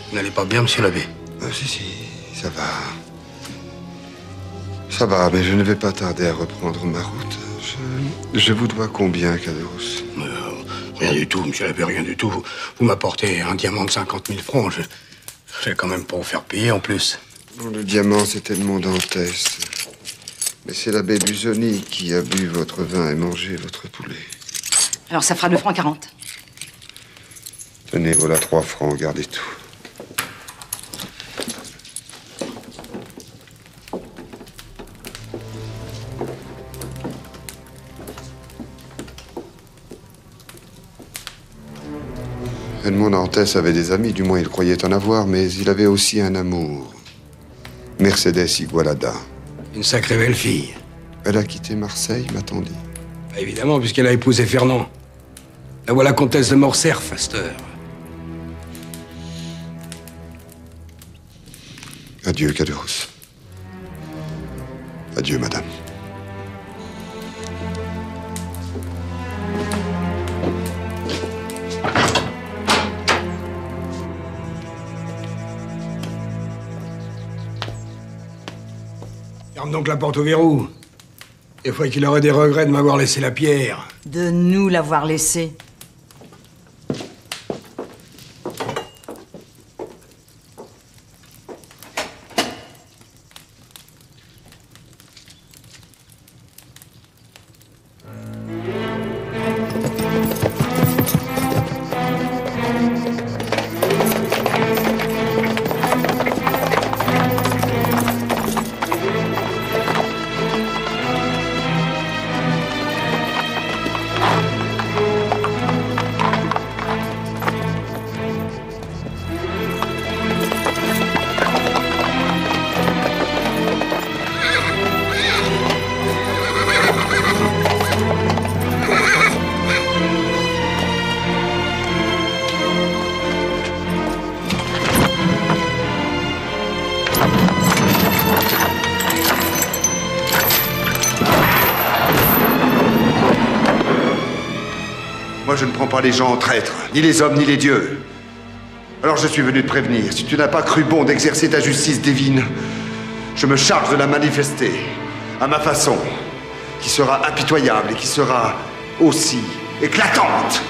Vous n'allez pas bien, monsieur l'abbé? Si, ça va. Ça va, mais je ne vais pas tarder à reprendre ma route. Je vous dois combien, Caderousse? Rien du tout, monsieur l'abbé, rien du tout. Vous m'apportez un diamant de 50 000 francs. Je vais quand même pas vous faire payer en plus. Bon, le diamant, c'était de mon Dantès. Mais c'est l'abbé Busoni qui a bu votre vin et mangé votre poulet. Alors ça fera 2 francs 40. Tenez, voilà 3 francs, gardez tout. Edmond Dantès avait des amis, du moins il croyait en avoir, mais il avait aussi un amour. Mercedes Igualada. Une sacrée belle fille. Elle a quitté Marseille, m'a-t-on dit. Bah, évidemment, puisqu'elle a épousé Fernand. La voilà comtesse de Morcerf, à cette heure. Adieu, Caderousse. Adieu, madame. Ferme donc la porte au verrou. Des fois qu'il aurait des regrets de m'avoir laissé la pierre. De nous l'avoir laissé. Moi, je ne prends pas les gens en traîtres, ni les hommes, ni les dieux. Alors je suis venu te prévenir. Si tu n'as pas cru bon d'exercer ta justice divine, je me charge de la manifester, à ma façon, qui sera impitoyable et qui sera aussi éclatante.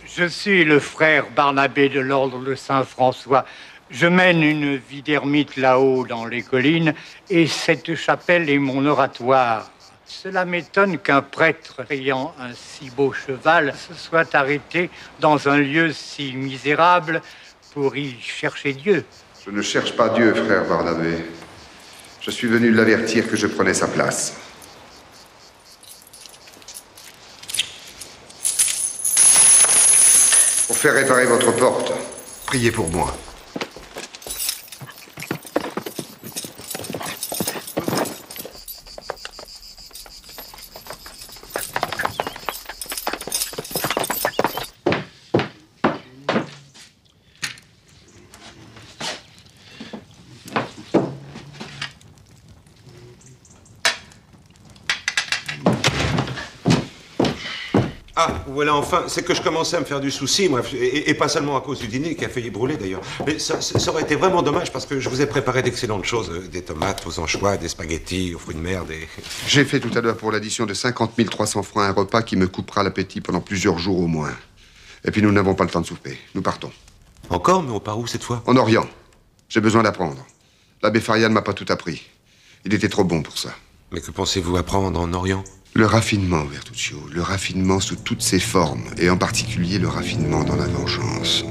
Je suis le frère Barnabé de l'ordre de Saint-François. Je mène une vie d'ermite là-haut dans les collines et cette chapelle est mon oratoire. Cela m'étonne qu'un prêtre ayant un si beau cheval se soit arrêté dans un lieu si misérable pour y chercher Dieu. Je ne cherche pas Dieu, frère Barnabé. Je suis venu l'avertir que je prenais sa place. Pour faire réparer votre porte, priez pour moi. Ah, voilà, enfin, c'est que je commençais à me faire du souci, moi, et pas seulement à cause du dîner qui a failli brûler d'ailleurs. Mais ça aurait été vraiment dommage parce que je vous ai préparé d'excellentes choses, des tomates aux anchois, des spaghettis aux fruits de mer, des... J'ai fait tout à l'heure pour l'addition de 50 300 francs un repas qui me coupera l'appétit pendant plusieurs jours au moins. Et puis nous n'avons pas le temps de souper. Nous partons. Encore? Mais on part où cette fois? En Orient. J'ai besoin d'apprendre. L'abbé Faria ne m'a pas tout appris. Il était trop bon pour ça. Mais que pensez-vous apprendre en Orient? Le raffinement, Bertuccio. Le raffinement sous toutes ses formes. Et en particulier le raffinement dans la vengeance.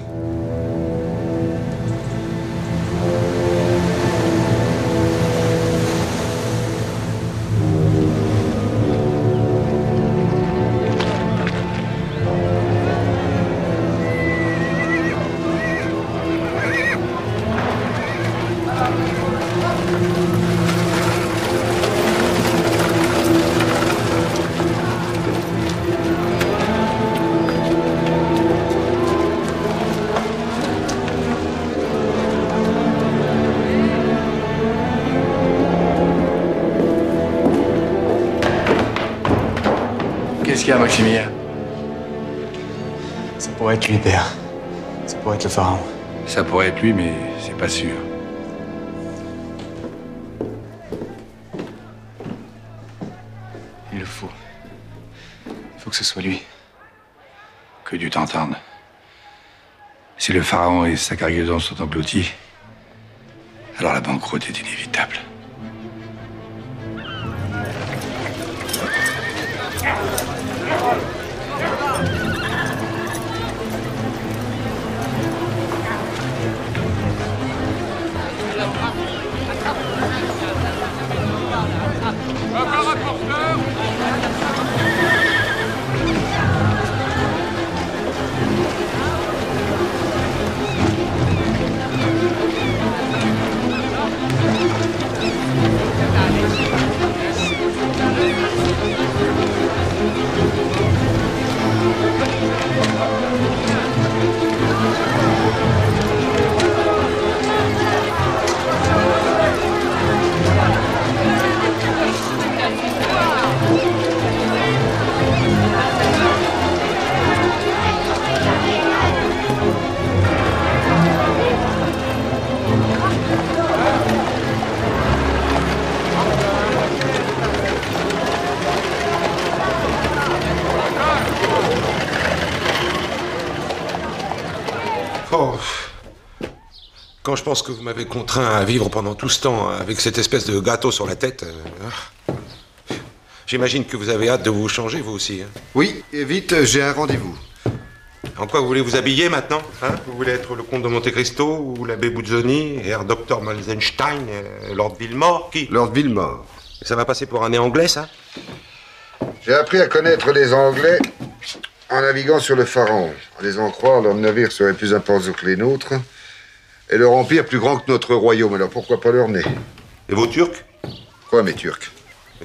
Qu'est-ce qu'il y a, Maximilien? Ça pourrait être lui, père. Ça pourrait être le pharaon. Ça pourrait être lui, mais c'est pas sûr. Il le faut. Il faut que ce soit lui. Que Dieu t'entende. Si le pharaon et sa cargaison sont engloutis, alors la banqueroute est inévitable. Quand je pense que vous m'avez contraint à vivre pendant tout ce temps avec cette espèce de gâteau sur la tête, j'imagine que vous avez hâte de vous changer, vous aussi. Hein? Oui, et vite, j'ai un rendez-vous. En quoi vous voulez vous habiller maintenant, hein? Vous voulez être le comte de Monte Cristo, ou l'abbé Buzzoni, Herr Dr. Malzenstein, Lord Villemort, qui? Lord Villemort. Ça va passer pour un nez anglais, ça? J'ai appris à connaître les Anglais en naviguant sur le Pharaon. En les en croire, leurs navires seraient plus importants que les nôtres, et leur empire plus grand que notre royaume. Alors pourquoi pas leur nez? Et vos Turcs? Quoi, mes Turcs?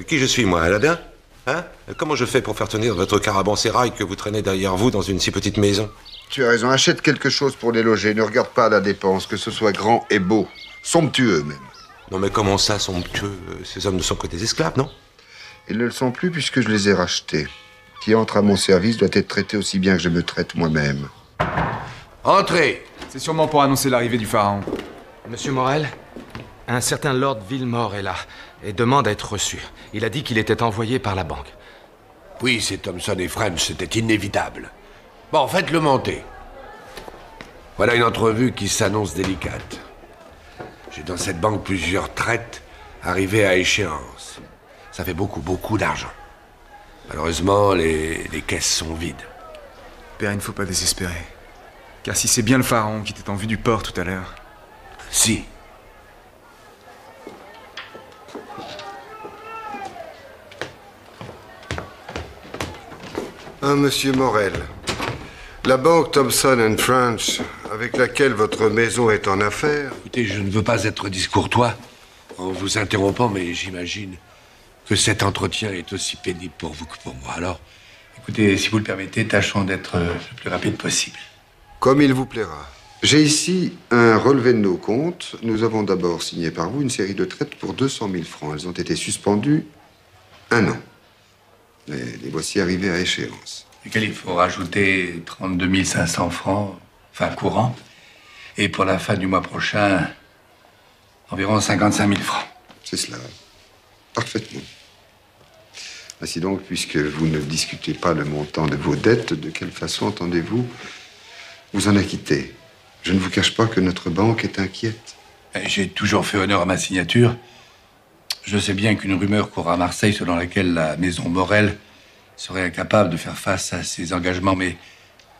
Qui je suis, moi, Aladdin? Hein? Comment je fais pour faire tenir votre caravansérail que vous traînez derrière vous dans une si petite maison? Tu as raison, achète quelque chose pour les loger. Ne regarde pas à la dépense, que ce soit grand et beau. Somptueux, même. Non, mais comment ça, somptueux? Ces hommes ne sont que des esclaves, non? Ils ne le sont plus puisque je les ai rachetés. Qui entre à mon service doit être traité aussi bien que je me traite moi-même. Entrez! C'est sûrement pour annoncer l'arrivée du pharaon. Monsieur Morel, un certain Lord Villemort est là et demande à être reçu. Il a dit qu'il était envoyé par la banque. Oui, c'est Thompson et French, c'était inévitable. Bon, faites-le monter. Voilà une entrevue qui s'annonce délicate. J'ai dans cette banque plusieurs traites arrivées à échéance. Ça fait beaucoup d'argent. Malheureusement, les caisses sont vides. Père, il ne faut pas désespérer. Car si c'est bien le pharaon qui était en vue du port tout à l'heure... Si. Ah, monsieur Morel. La banque Thompson & French, avec laquelle votre maison est en affaires... Écoutez, je ne veux pas être discourtois en vous interrompant, mais j'imagine que cet entretien est aussi pénible pour vous que pour moi. Alors, écoutez, si vous le permettez, tâchons d'être le plus rapide possible. Comme il vous plaira. J'ai ici un relevé de nos comptes. Nous avons d'abord signé par vous une série de traites pour 200 000 francs. Elles ont été suspendues 1 an. Mais les voici arrivées à échéance. duquel il faut rajouter 32 500 francs, enfin courant, et pour la fin du mois prochain, environ 55 000 francs. C'est cela. Parfaitement. Ainsi donc, puisque vous ne discutez pas le montant de vos dettes, de quelle façon entendez-vous vous en acquitter? Je ne vous cache pas que notre banque est inquiète. J'ai toujours fait honneur à ma signature. Je sais bien qu'une rumeur court à Marseille selon laquelle la maison Morel serait incapable de faire face à ses engagements, mais...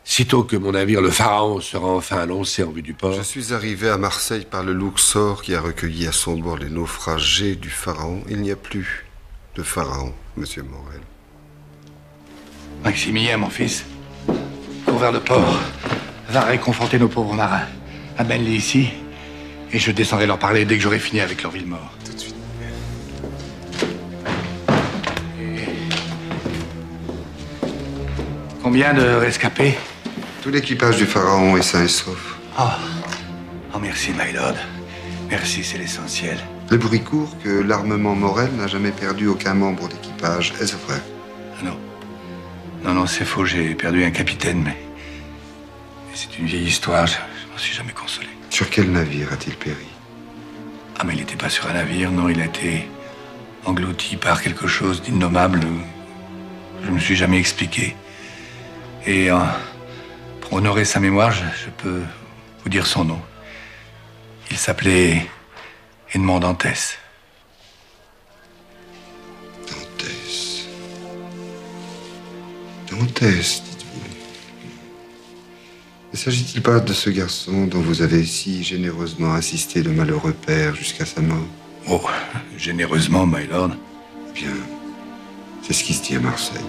Sitôt que mon navire, le Pharaon, sera enfin annoncé en vue du port... Je suis arrivé à Marseille par le Luxor qui a recueilli à son bord les naufragés du Pharaon. Il n'y a plus de Pharaon, monsieur Morel. Maximilien, mon fils, cours vers le port. Va réconforter nos pauvres marins. Amène-les ici, et je descendrai leur parler dès que j'aurai fini avec leur ville mort. Tout de suite. Combien de rescapés? Tout l'équipage du Pharaon est sain et sauf. Oh, merci, my lord. Merci, c'est l'essentiel. Le bruit court que l'armement Morel n'a jamais perdu aucun membre d'équipage. Est-ce vrai? Non. Non, c'est faux. J'ai perdu un capitaine, mais c'est une vieille histoire. Je m'en suis jamais consolé. Sur quel navire a-t-il péri? Ah, mais il n'était pas sur un navire, non. Il a été englouti par quelque chose d'innommable. Je ne me suis jamais expliqué. Et pour honorer sa mémoire, je peux vous dire son nom. Il s'appelait Edmond Dantès. Dantès, dites-vous. Ne s'agit-il pas de ce garçon dont vous avez si généreusement assisté le malheureux père jusqu'à sa mort? Oh, généreusement, my lord. Bien, c'est ce qui se dit à Marseille.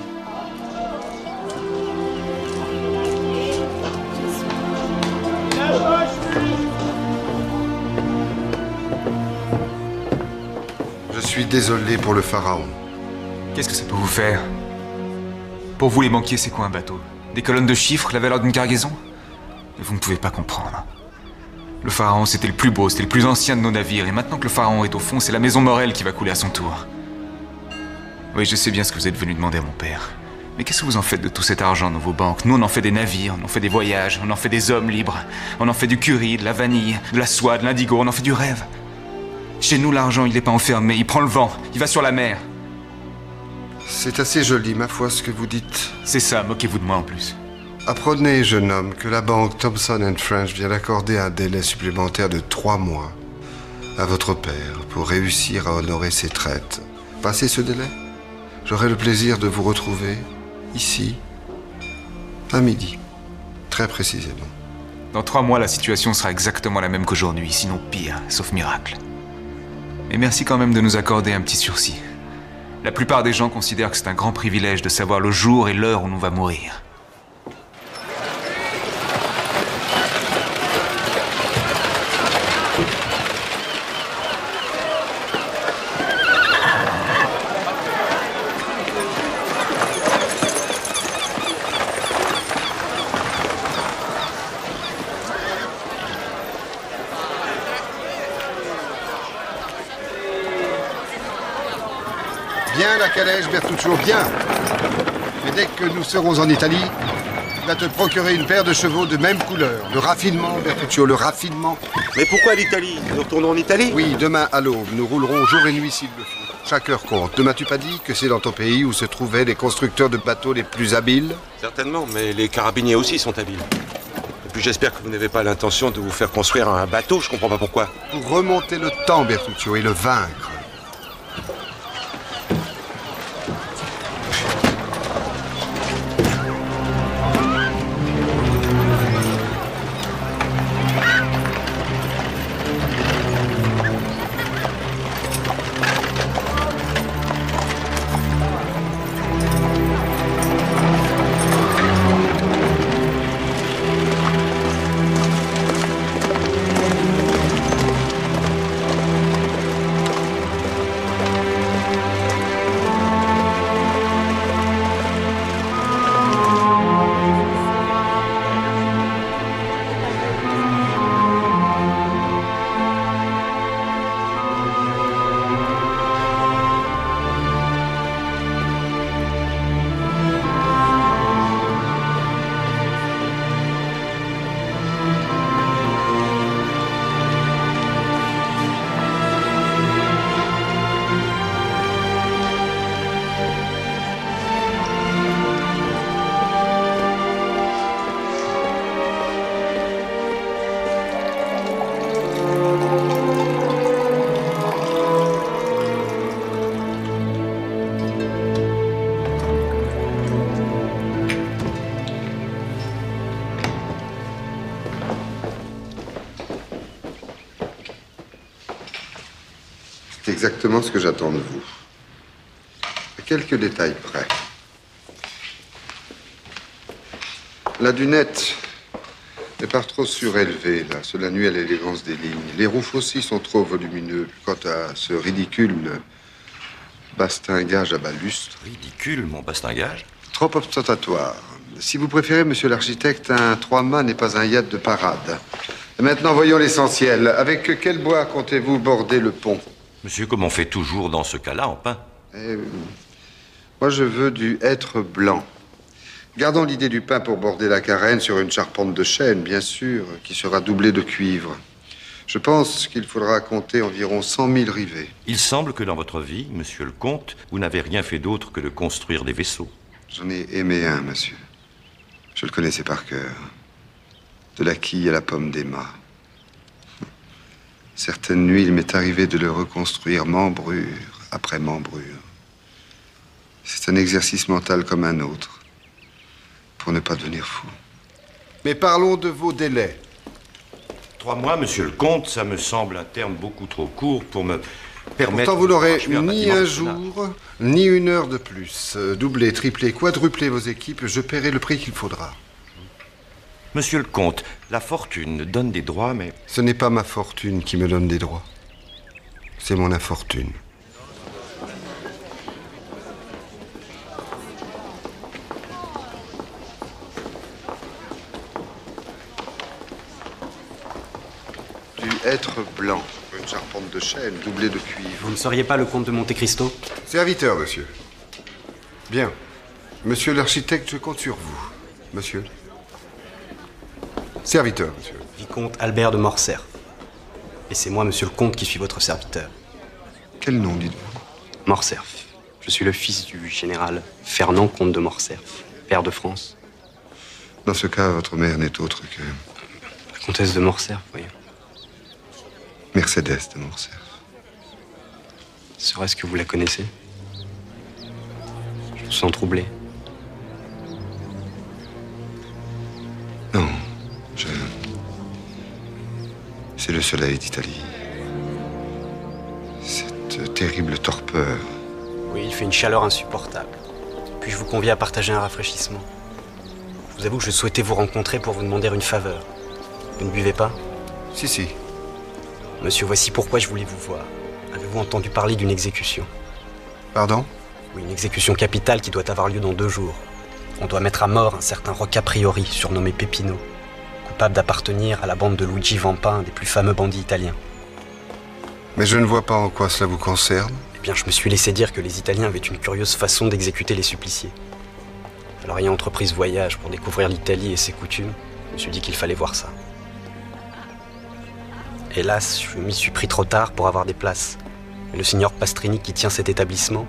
Je suis désolé pour le Pharaon. Qu'est-ce que ça peut vous faire? Pour vous, les banquiers, c'est quoi un bateau? Des colonnes de chiffres, la valeur d'une cargaison? Mais vous ne pouvez pas comprendre. Le Pharaon, c'était le plus beau, c'était le plus ancien de nos navires. Et maintenant que le Pharaon est au fond, c'est la maison Morel qui va couler à son tour. Oui, je sais bien ce que vous êtes venu demander à mon père. Mais qu'est-ce que vous en faites de tout cet argent dans vos banques? Nous, on en fait des navires, on en fait des voyages, on en fait des hommes libres. On en fait du curry, de la vanille, de la soie, de l'indigo, on en fait du rêve. Chez nous, l'argent, il n'est pas enfermé, il prend le vent, il va sur la mer. C'est assez joli, ma foi, ce que vous dites. C'est ça, moquez-vous de moi en plus. Apprenez, jeune homme, que la banque Thomson & French vient d'accorder un délai supplémentaire de 3 mois à votre père pour réussir à honorer ses traites. Passé ce délai, j'aurai le plaisir de vous retrouver ici, à midi, très précisément. Dans 3 mois, la situation sera exactement la même qu'aujourd'hui, sinon pire, sauf miracle. Mais merci quand même de nous accorder un petit sursis. La plupart des gens considèrent que c'est un grand privilège de savoir le jour et l'heure où l'on va mourir. Bien la calèche, Bertuccio, bien. Mais dès que nous serons en Italie, tu vas te procurer une paire de chevaux de même couleur. Le raffinement, Bertuccio, le raffinement. Mais pourquoi l'Italie? Nous retournons en Italie? Oui, demain à l'aube, nous roulerons jour et nuit s'il le faut. Chaque heure compte. Ne m'as-tu pas dit que c'est dans ton pays où se trouvaient les constructeurs de bateaux les plus habiles? Certainement, mais les carabiniers aussi sont habiles. Et puis j'espère que vous n'avez pas l'intention de vous faire construire un bateau, je comprends pas pourquoi. Pour remonter le temps, Bertuccio, et le vaincre. C'est exactement ce que j'attends de vous. À quelques détails près. La dunette n'est pas trop surélevée, là. Cela nuit à l'élégance des lignes. Les roues aussi sont trop volumineux. Quant à ce ridicule bastingage à balustre... Ridicule, mon bastingage? Trop ostentatoire. Si vous préférez, monsieur l'architecte, un 3-mâts n'est pas un yacht de parade. Et maintenant, voyons l'essentiel. Avec quel bois comptez-vous border le pont? Monsieur, comme on fait toujours dans ce cas-là, en pin. Moi, je veux du hêtre blanc. Gardons l'idée du pin pour border la carène sur une charpente de chêne, bien sûr, qui sera doublée de cuivre. Je pense qu'il faudra compter environ 100 000 rivets. Il semble que dans votre vie, monsieur le comte, vous n'avez rien fait d'autre que de construire des vaisseaux. J'en ai aimé un, monsieur. Je le connaissais par cœur. De la quille à la pomme des mâts. Certaines nuits, il m'est arrivé de le reconstruire membrure après membrure. C'est un exercice mental comme un autre, pour ne pas devenir fou. Mais parlons de vos délais. 3 mois, monsieur le comte, ça me semble un terme beaucoup trop court pour me permettre... Pourtant, vous n'aurez de ni un jour, ni une heure de plus. Doublez, triplez, quadruplez vos équipes, je paierai le prix qu'il faudra. Monsieur le comte, la fortune donne des droits, mais... Ce n'est pas ma fortune qui me donne des droits. C'est mon infortune. Du hêtre blanc, une charpente de chêne doublée de cuivre. Vous ne seriez pas le comte de Monte Cristo? Serviteur, monsieur. Bien. Monsieur l'architecte, je compte sur vous. Monsieur. Serviteur, monsieur. Vicomte Albert de Morcerf. Et c'est moi, monsieur le comte, qui suis votre serviteur. Quel nom, dites-vous? Morcerf. Je suis le fils du général Fernand, comte de Morcerf, père de France. Dans ce cas, votre mère n'est autre que... La comtesse de Morcerf, voyez. Mercédès de Morcerf. Serait-ce que vous la connaissez? Je me sens troublé. Non, c'est le soleil d'Italie. Cette terrible torpeur. Oui, il fait une chaleur insupportable. Puis-je vous convier à partager un rafraîchissement? Je vous avoue que je souhaitais vous rencontrer pour vous demander une faveur. Vous ne buvez pas? Si, si. Monsieur, voici pourquoi je voulais vous voir. Avez-vous entendu parler d'une exécution? Pardon? Oui, une exécution capitale qui doit avoir lieu dans 2 jours. On doit mettre à mort un certain Rocca Priori, surnommé Peppino, coupable d'appartenir à la bande de Luigi Vampa, un des plus fameux bandits italiens. Mais je ne vois pas en quoi cela vous concerne. Eh bien, je me suis laissé dire que les Italiens avaient une curieuse façon d'exécuter les suppliciés. Alors, ayant entrepris ce voyage pour découvrir l'Italie et ses coutumes, je me suis dit qu'il fallait voir ça. Hélas, je m'y suis pris trop tard pour avoir des places. Mais le signor Pastrini qui tient cet établissement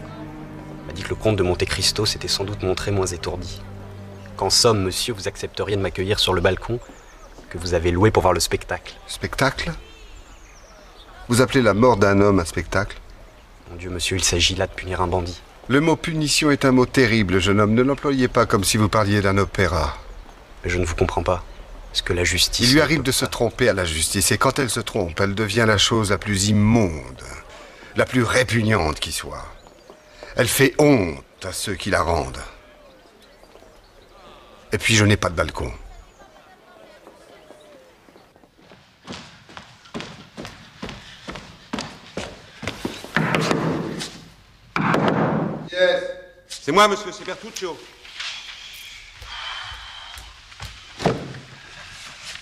m'a dit que le comte de Monte Cristo s'était sans doute montré moins étourdi. Qu'en somme, monsieur, vous accepteriez de m'accueillir sur le balcon que vous avez loué pour voir le spectacle. Spectacle? Vous appelez la mort d'un homme un spectacle? Mon Dieu, monsieur, il s'agit là de punir un bandit. Le mot punition est un mot terrible, jeune homme. Ne l'employez pas comme si vous parliez d'un opéra. Mais je ne vous comprends pas. Est-ce que la justice... Il lui arrive de se tromper à la justice, et quand elle se trompe, elle devient la chose la plus immonde, la plus répugnante qui soit. Elle fait honte à ceux qui la rendent. Et puis je n'ai pas de balcon. Yes. C'est moi, monsieur, c'est Bertuccio.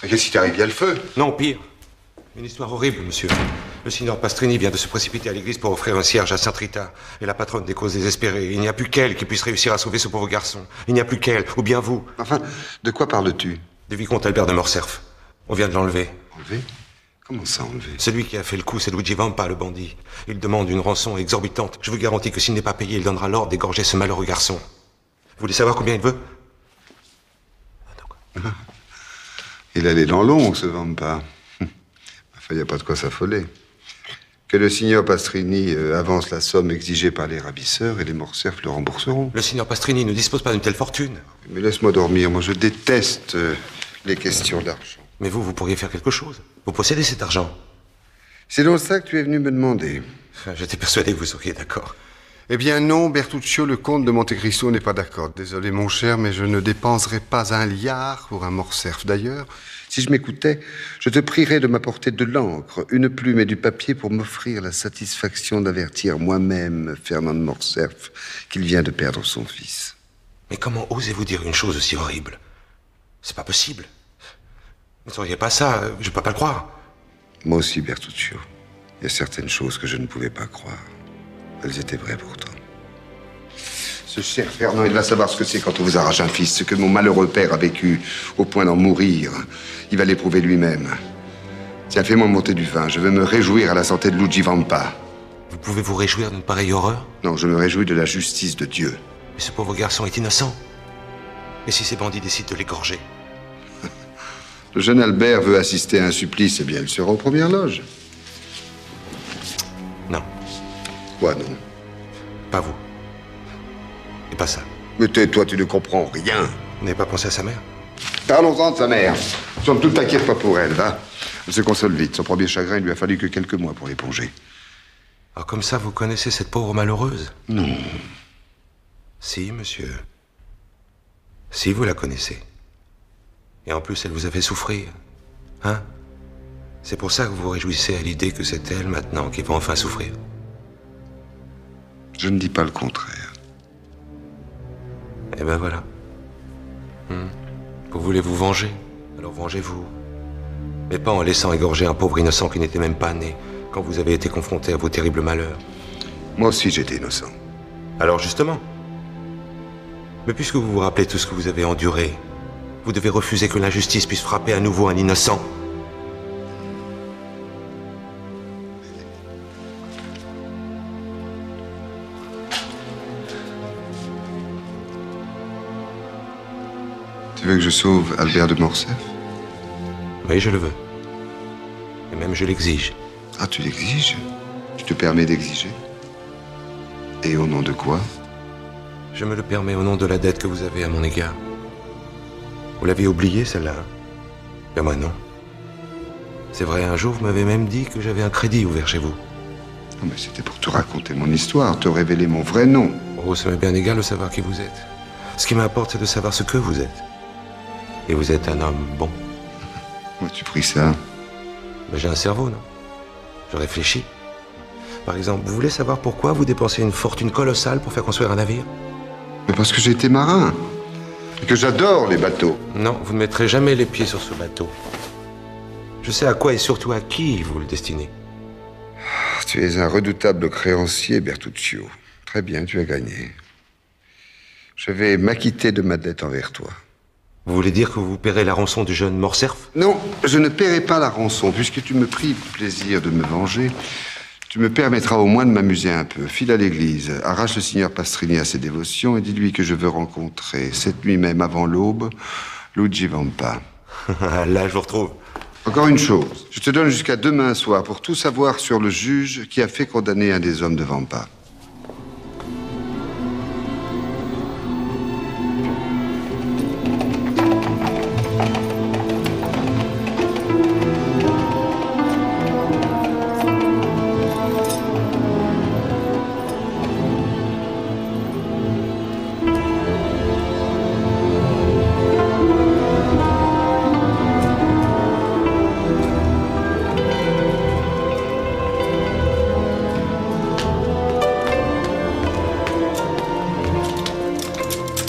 Qu'est-ce qui t'arrive? Il y a le feu? Non, pire. Une histoire horrible, monsieur. Le signor Pastrini vient de se précipiter à l'église pour offrir un cierge à Sainte Rita. Et la patronne des causes désespérées. Il n'y a plus qu'elle qui puisse réussir à sauver ce pauvre garçon. Il n'y a plus qu'elle, ou bien vous. Enfin, de quoi parles-tu? Du vicomte Albert de Morcerf. On vient de l'enlever. Enlever? Comment ça, enlever? Celui qui a fait le coup, c'est Luigi Vampa, le bandit. Il demande une rançon exorbitante. Je vous garantis que s'il n'est pas payé, il donnera l'ordre d'égorger ce malheureux garçon. Vous voulez savoir combien il veut? Il a les dents longues, ce Vampa. Enfin, il n'y a pas de quoi s'affoler. Que le signor Pastrini avance la somme exigée par les ravisseurs et les Morcerf le rembourseront. Le signor Pastrini ne dispose pas d'une telle fortune. Mais laisse-moi dormir. Moi, je déteste les questions d'argent. Mais vous pourriez faire quelque chose. Vous possédez cet argent. C'est donc ça que tu es venu me demander. J'étais persuadé que vous seriez d'accord. Eh bien non, Bertuccio, le comte de Monte Cristo n'est pas d'accord. Désolé, mon cher, mais je ne dépenserai pas un liard pour un morcerf. D'ailleurs, si je m'écoutais, je te prierais de m'apporter de l'encre, une plume et du papier pour m'offrir la satisfaction d'avertir moi-même Fernand de Morcerf qu'il vient de perdre son fils. Mais comment osez-vous dire une chose aussi horrible? C'est pas possible. Vous ne sauriez pas ça, je peux pas le croire. Moi aussi, Bertuccio. Il y a certaines choses que je ne pouvais pas croire. Elles étaient vraies pourtant. Ce cher Fernand, il va savoir ce que c'est quand on vous arrache un fils, ce que mon malheureux père a vécu au point d'en mourir. Il va l'éprouver lui-même. Tiens, fais-moi monter du vin. Je veux me réjouir à la santé de Luigi Vampa. Vous pouvez vous réjouir d'une pareille horreur? Non, je me réjouis de la justice de Dieu. Mais ce pauvre garçon est innocent. Et si ces bandits décident de l'égorger? Le jeune Albert veut assister à un supplice, eh bien, il sera aux premières loges. Non. Quoi, non? Pas vous. Et pas ça. Mais toi, tu ne comprends rien. Vous n'avez pas pensé à sa mère? Parlons-en de sa mère. Somme toute, t'inquiète pas pour elle, va. Elle se console vite. Son premier chagrin, il lui a fallu que quelques mois pour l'éponger. Alors comme ça, vous connaissez cette pauvre malheureuse? Non. Si, monsieur. Si, vous la connaissez. Et en plus, elle vous a fait souffrir. Hein? C'est pour ça que vous vous réjouissez à l'idée que c'est elle, maintenant, qui va enfin souffrir. Je ne dis pas le contraire. Eh ben voilà. Vous voulez vous venger? Alors vengez-vous. Mais pas en laissant égorger un pauvre innocent qui n'était même pas né quand vous avez été confronté à vos terribles malheurs. Moi aussi, j'étais innocent. Alors justement. Mais puisque vous vous rappelez tout ce que vous avez enduré, vous devez refuser que l'injustice puisse frapper à nouveau un innocent. Tu veux que je sauve Albert de Morcerf? Oui, je le veux. Et même je l'exige. Ah, tu l'exiges? Tu te permets d'exiger? Et au nom de quoi? Je me le permets au nom de la dette que vous avez à mon égard. Vous l'avez oubliée, celle-là? Mais moi, non. C'est vrai, un jour, vous m'avez même dit que j'avais un crédit ouvert chez vous. Non, mais c'était pour te raconter mon histoire, te révéler mon vrai nom. Oh, ça m'est bien égal de savoir qui vous êtes. Ce qui m'importe, c'est de savoir ce que vous êtes. Et vous êtes un homme bon. Où as-tu pris ça? Mais j'ai un cerveau, non? Je réfléchis. Par exemple, vous voulez savoir pourquoi vous dépensez une fortune colossale pour faire construire un navire? Mais parce que j'ai été marin. Et que j'adore les bateaux. Non, vous ne mettrez jamais les pieds sur ce bateau. Je sais à quoi et surtout à qui vous le destinez. Tu es un redoutable créancier, Bertuccio. Très bien, tu as gagné. Je vais m'acquitter de ma dette envers toi. Vous voulez dire que vous paierez la rançon du jeune Morcerf? Non, je ne paierai pas la rançon. Puisque tu me prives du plaisir de me venger, tu me permettras au moins de m'amuser un peu. File à l'église, arrache le signor Pastrini à ses dévotions et dis-lui que je veux rencontrer, cette nuit même avant l'aube, Luigi Vampa. Là, je vous retrouve. Encore une chose, je te donne jusqu'à demain soir pour tout savoir sur le juge qui a fait condamner un des hommes de Vampa.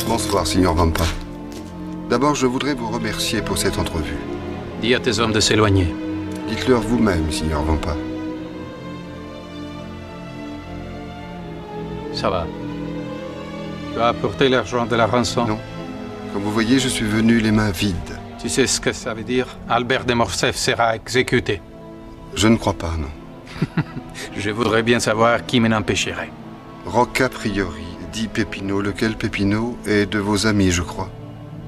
Bonsoir, signor Vampa. D'abord, je voudrais vous remercier pour cette entrevue. Dis à tes hommes de s'éloigner. Dites-leur vous-même, signor Vampa. Ça va. Tu as apporté l'argent de la rançon? Non. Comme vous voyez, je suis venu les mains vides. Tu sais ce que ça veut dire? Albert de Morcerf sera exécuté. Je ne crois pas, non. Je voudrais bien savoir qui m'en empêcherait. Rocca Priori, dit Peppino. Lequel Peppino est de vos amis, je crois.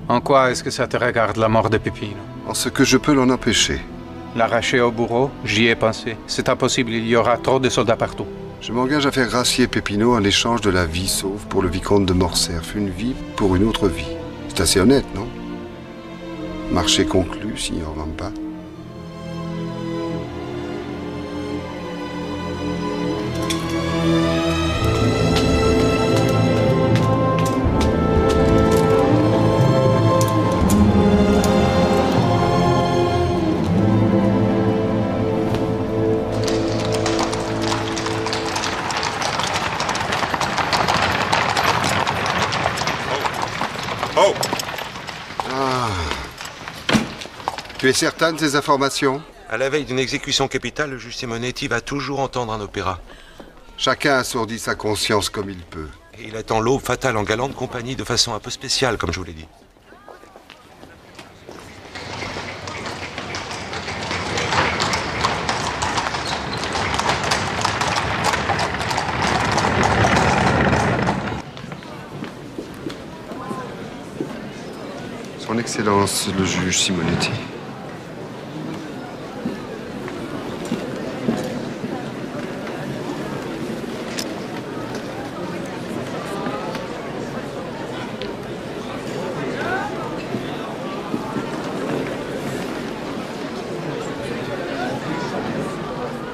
En quoi est-ce que ça te regarde, la mort de Peppino? En ce que je peux l'en empêcher. L'arracher au bourreau? J'y ai pensé. C'est impossible, il y aura trop de soldats partout. Je m'engage à faire gracier Peppino en échange de la vie sauve pour le vicomte de Morcerf. Une vie pour une autre vie. C'est assez honnête, non? Marché conclu, signor Vampa. Oh! Ah. Tu es certain de ces informations? À la veille d'une exécution capitale, le juge Simonetti va toujours entendre un opéra. Chacun assourdit sa conscience comme il peut. Et il attend l'aube fatale en galante compagnie de façon un peu spéciale, comme je vous l'ai dit. Son Excellence, le juge Simonetti.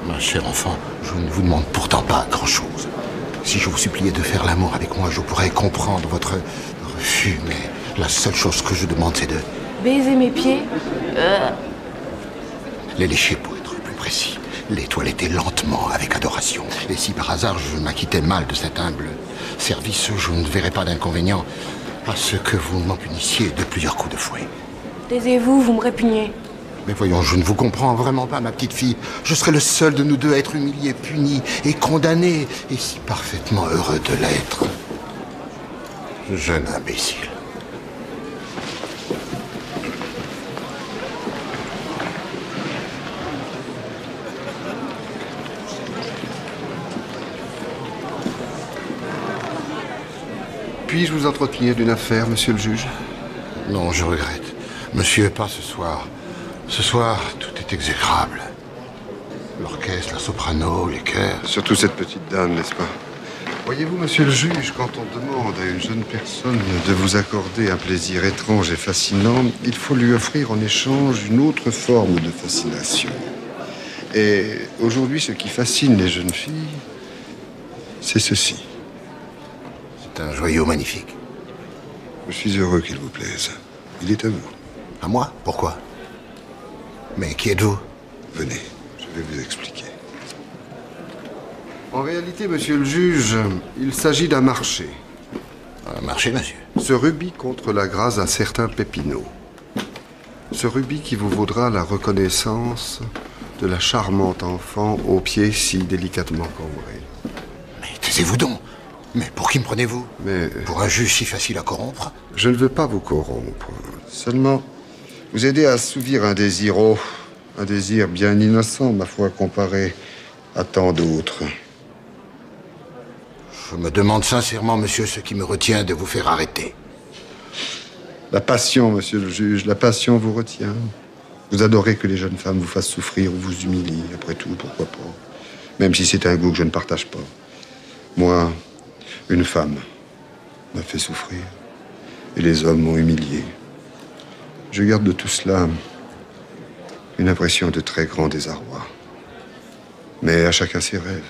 Ma chère enfant, je ne vous demande pourtant pas grand-chose. Si je vous suppliais de faire l'amour avec moi, je pourrais comprendre votre refus, mais la seule chose que je demande, c'est de Baiser mes pieds. les lécher pour être plus précis. Les toiletter lentement, avec adoration. Et si par hasard je m'acquittais mal de cet humble service, je ne verrais pas d'inconvénient à ce que vous m'en punissiez de plusieurs coups de fouet. Taisez-vous, vous me répugnez. Mais voyons, je ne vous comprends vraiment pas, ma petite fille. Je serais le seul de nous deux à être humilié, puni et condamné, et si parfaitement heureux de l'être. Jeune imbécile. Puis-je vous entretenir d'une affaire, monsieur le juge? Non, je regrette. Monsieur, pas ce soir. Ce soir, tout est exécrable. L'orchestre, la soprano, les chœurs. Surtout cette petite dame, n'est-ce pas? Voyez-vous, monsieur le juge, quand on demande à une jeune personne de vous accorder un plaisir étrange et fascinant, il faut lui offrir en échange une autre forme de fascination. Et aujourd'hui, ce qui fascine les jeunes filles, c'est ceci. C'est un joyau magnifique. Je suis heureux qu'il vous plaise. Il est à vous. À moi? Pourquoi? Mais qui êtes-vous? Venez, je vais vous expliquer. En réalité, monsieur le juge, il s'agit d'un marché. Un marché, monsieur? Ce rubis contre la grâce d'un certain Pépinot. Ce rubis qui vous vaudra la reconnaissance de la charmante enfant aux pieds si délicatement cambrés. Mais taisez-vous donc! Mais pour qui me prenez-vous? Mais... Pour un juge si facile à corrompre? Je ne veux pas vous corrompre. Seulement, vous aider à assouvir un désir, oh, un désir bien innocent, ma foi, comparé à tant d'autres. Je me demande sincèrement, monsieur, ce qui me retient de vous faire arrêter. La passion, monsieur le juge, la passion vous retient. Vous adorez que les jeunes femmes vous fassent souffrir ou vous humilient. Après tout, pourquoi pas? Même si c'est un goût que je ne partage pas. Moi, une femme m'a fait souffrir. Et les hommes m'ont humilié. Je garde de tout cela une impression de très grand désarroi. Mais à chacun ses rêves.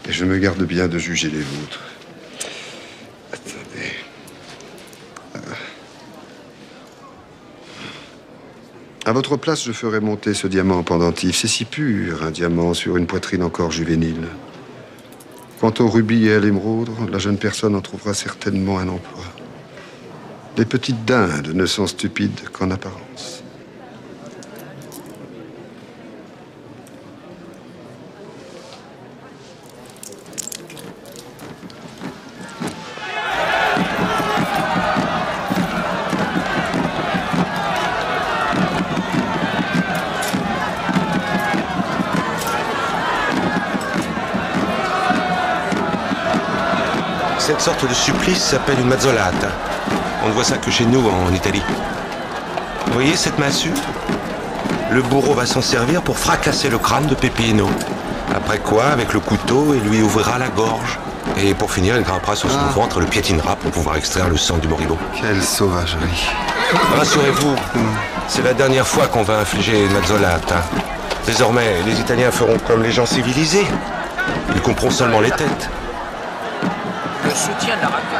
Et je me garde bien de juger les vôtres. Attendez. À votre place, je ferais monter ce diamant pendentif. C'est si pur, un diamant sur une poitrine encore juvénile. Quant au rubis et à l'émeraude, la jeune personne en trouvera certainement un emploi. Les petites dindes ne sont stupides qu'en apparence. Cette sorte de supplice s'appelle une mazzolata. On ne voit ça que chez nous, en Italie. Vous voyez cette massue? Le bourreau va s'en servir pour fracasser le crâne de Peppino. Après quoi, avec le couteau, il lui ouvrira la gorge. Et pour finir, il grimpera sur son ventre et le piétinera pour pouvoir extraire le sang du moribond. Quelle sauvagerie. Rassurez-vous, c'est la dernière fois qu'on va infliger une mazzolata. Désormais, les Italiens feront comme les gens civilisés. Ils couperont seulement les têtes. Le soutien d'Aracas.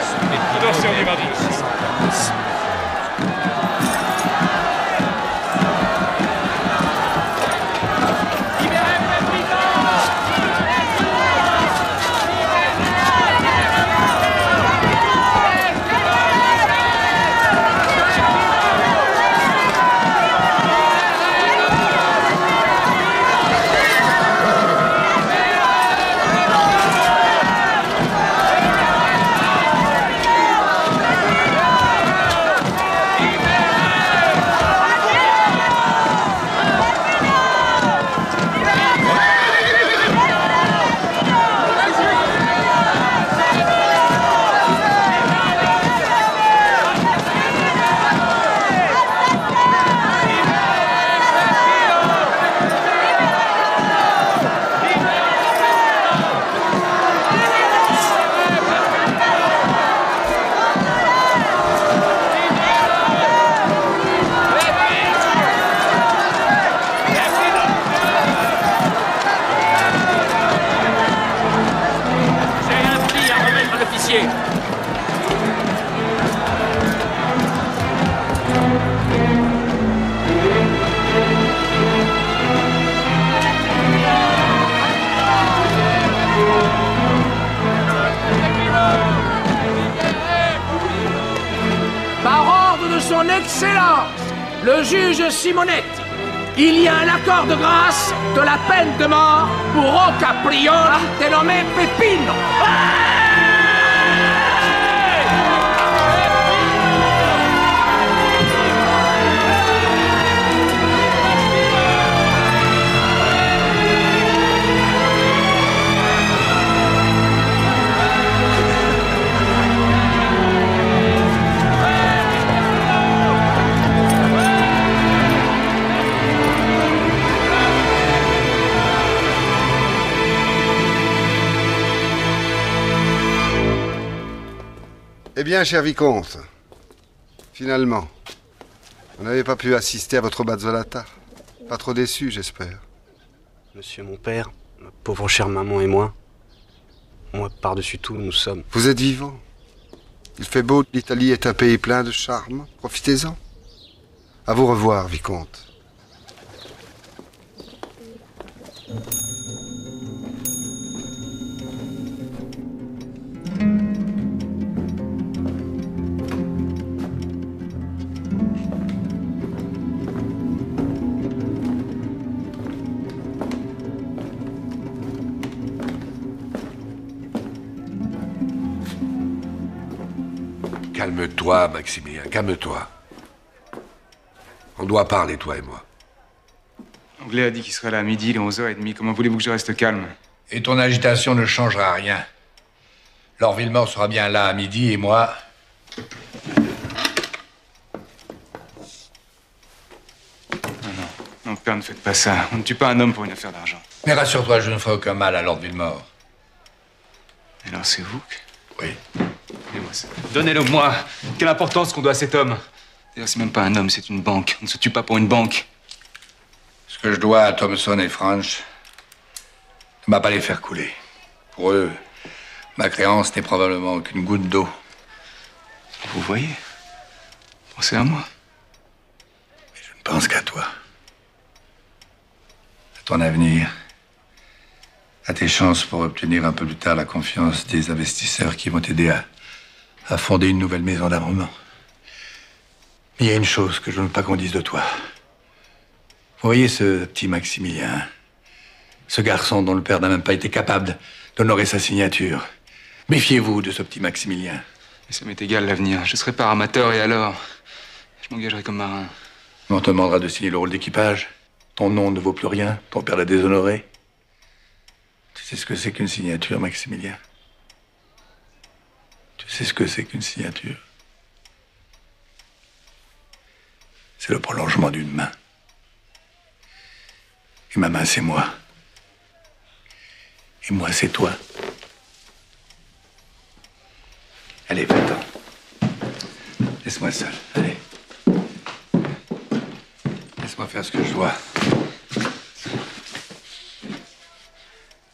pied. Par ordre de son Excellence, le juge Simonetti, il y a un accord de grâce de la peine de mort pour Rocca Priora, dénommé Peppino. Eh bien, cher vicomte, finalement, vous n'avez pas pu assister à votre bazzolata. Pas trop déçu, j'espère. Monsieur mon père, ma pauvre chère maman et moi, par-dessus tout, nous sommes... Vous êtes vivant. Il fait beau, l'Italie est un pays plein de charme. Profitez-en. À vous revoir, vicomte. Calme-toi, Maximilien, calme-toi. On doit parler, toi et moi. L'anglais a dit qu'il serait là à midi, il est 11h30. Comment voulez-vous que je reste calme? Et ton agitation ne changera rien. Lord Villemort sera bien là à midi et moi... Non, père, ne faites pas ça. On ne tue pas un homme pour une affaire d'argent. Mais rassure-toi, je ne ferai aucun mal à Lord Villemort. Alors c'est vous que... Oui. Donnez-moi ça. Donnez-le-moi. Quelle importance qu'on doit à cet homme? D'ailleurs, c'est même pas un homme, c'est une banque. On ne se tue pas pour une banque. Ce que je dois à Thompson et French ne m'a pas les faire couler. Pour eux, ma créance n'est probablement qu'une goutte d'eau. Vous voyez? Pensez à moi. Mais je ne pense qu'à toi. À ton avenir. À tes chances pour obtenir un peu plus tard la confiance des investisseurs qui vont t'aider à fonder une nouvelle maison d'armement. Mais il y a une chose que je ne veux pas qu'on dise de toi. Vous voyez ce petit Maximilien, ce garçon dont le père n'a même pas été capable d'honorer sa signature. Méfiez-vous de ce petit Maximilien. Mais ça m'est égal l'avenir. Je serai pas armateur et alors? Je m'engagerai comme marin. On te demandera de signer le rôle d'équipage. Ton nom ne vaut plus rien. Ton père l'a déshonoré. Tu sais ce que c'est qu'une signature, Maximilien? Tu sais ce que c'est qu'une signature? C'est le prolongement d'une main. Et ma main, c'est moi. Et moi, c'est toi. Allez, va-t'en. Laisse-moi seul. Allez. Laisse-moi faire ce que je dois.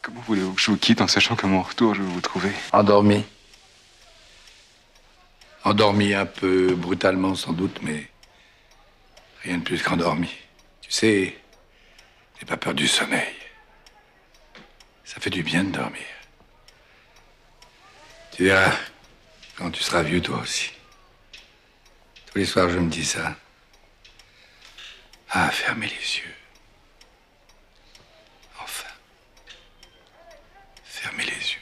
Comment voulez-vous que je vous quitte en sachant qu'à mon retour, je vais vous trouver? Endormi. Endormi un peu brutalement, sans doute, mais rien de plus qu'endormi. Tu sais, n'aie pas peur du sommeil. Ça fait du bien de dormir. Tu verras, quand tu seras vieux, toi aussi. Tous les soirs, je me dis ça. Ah, fermez les yeux. Enfin. Fermez les yeux.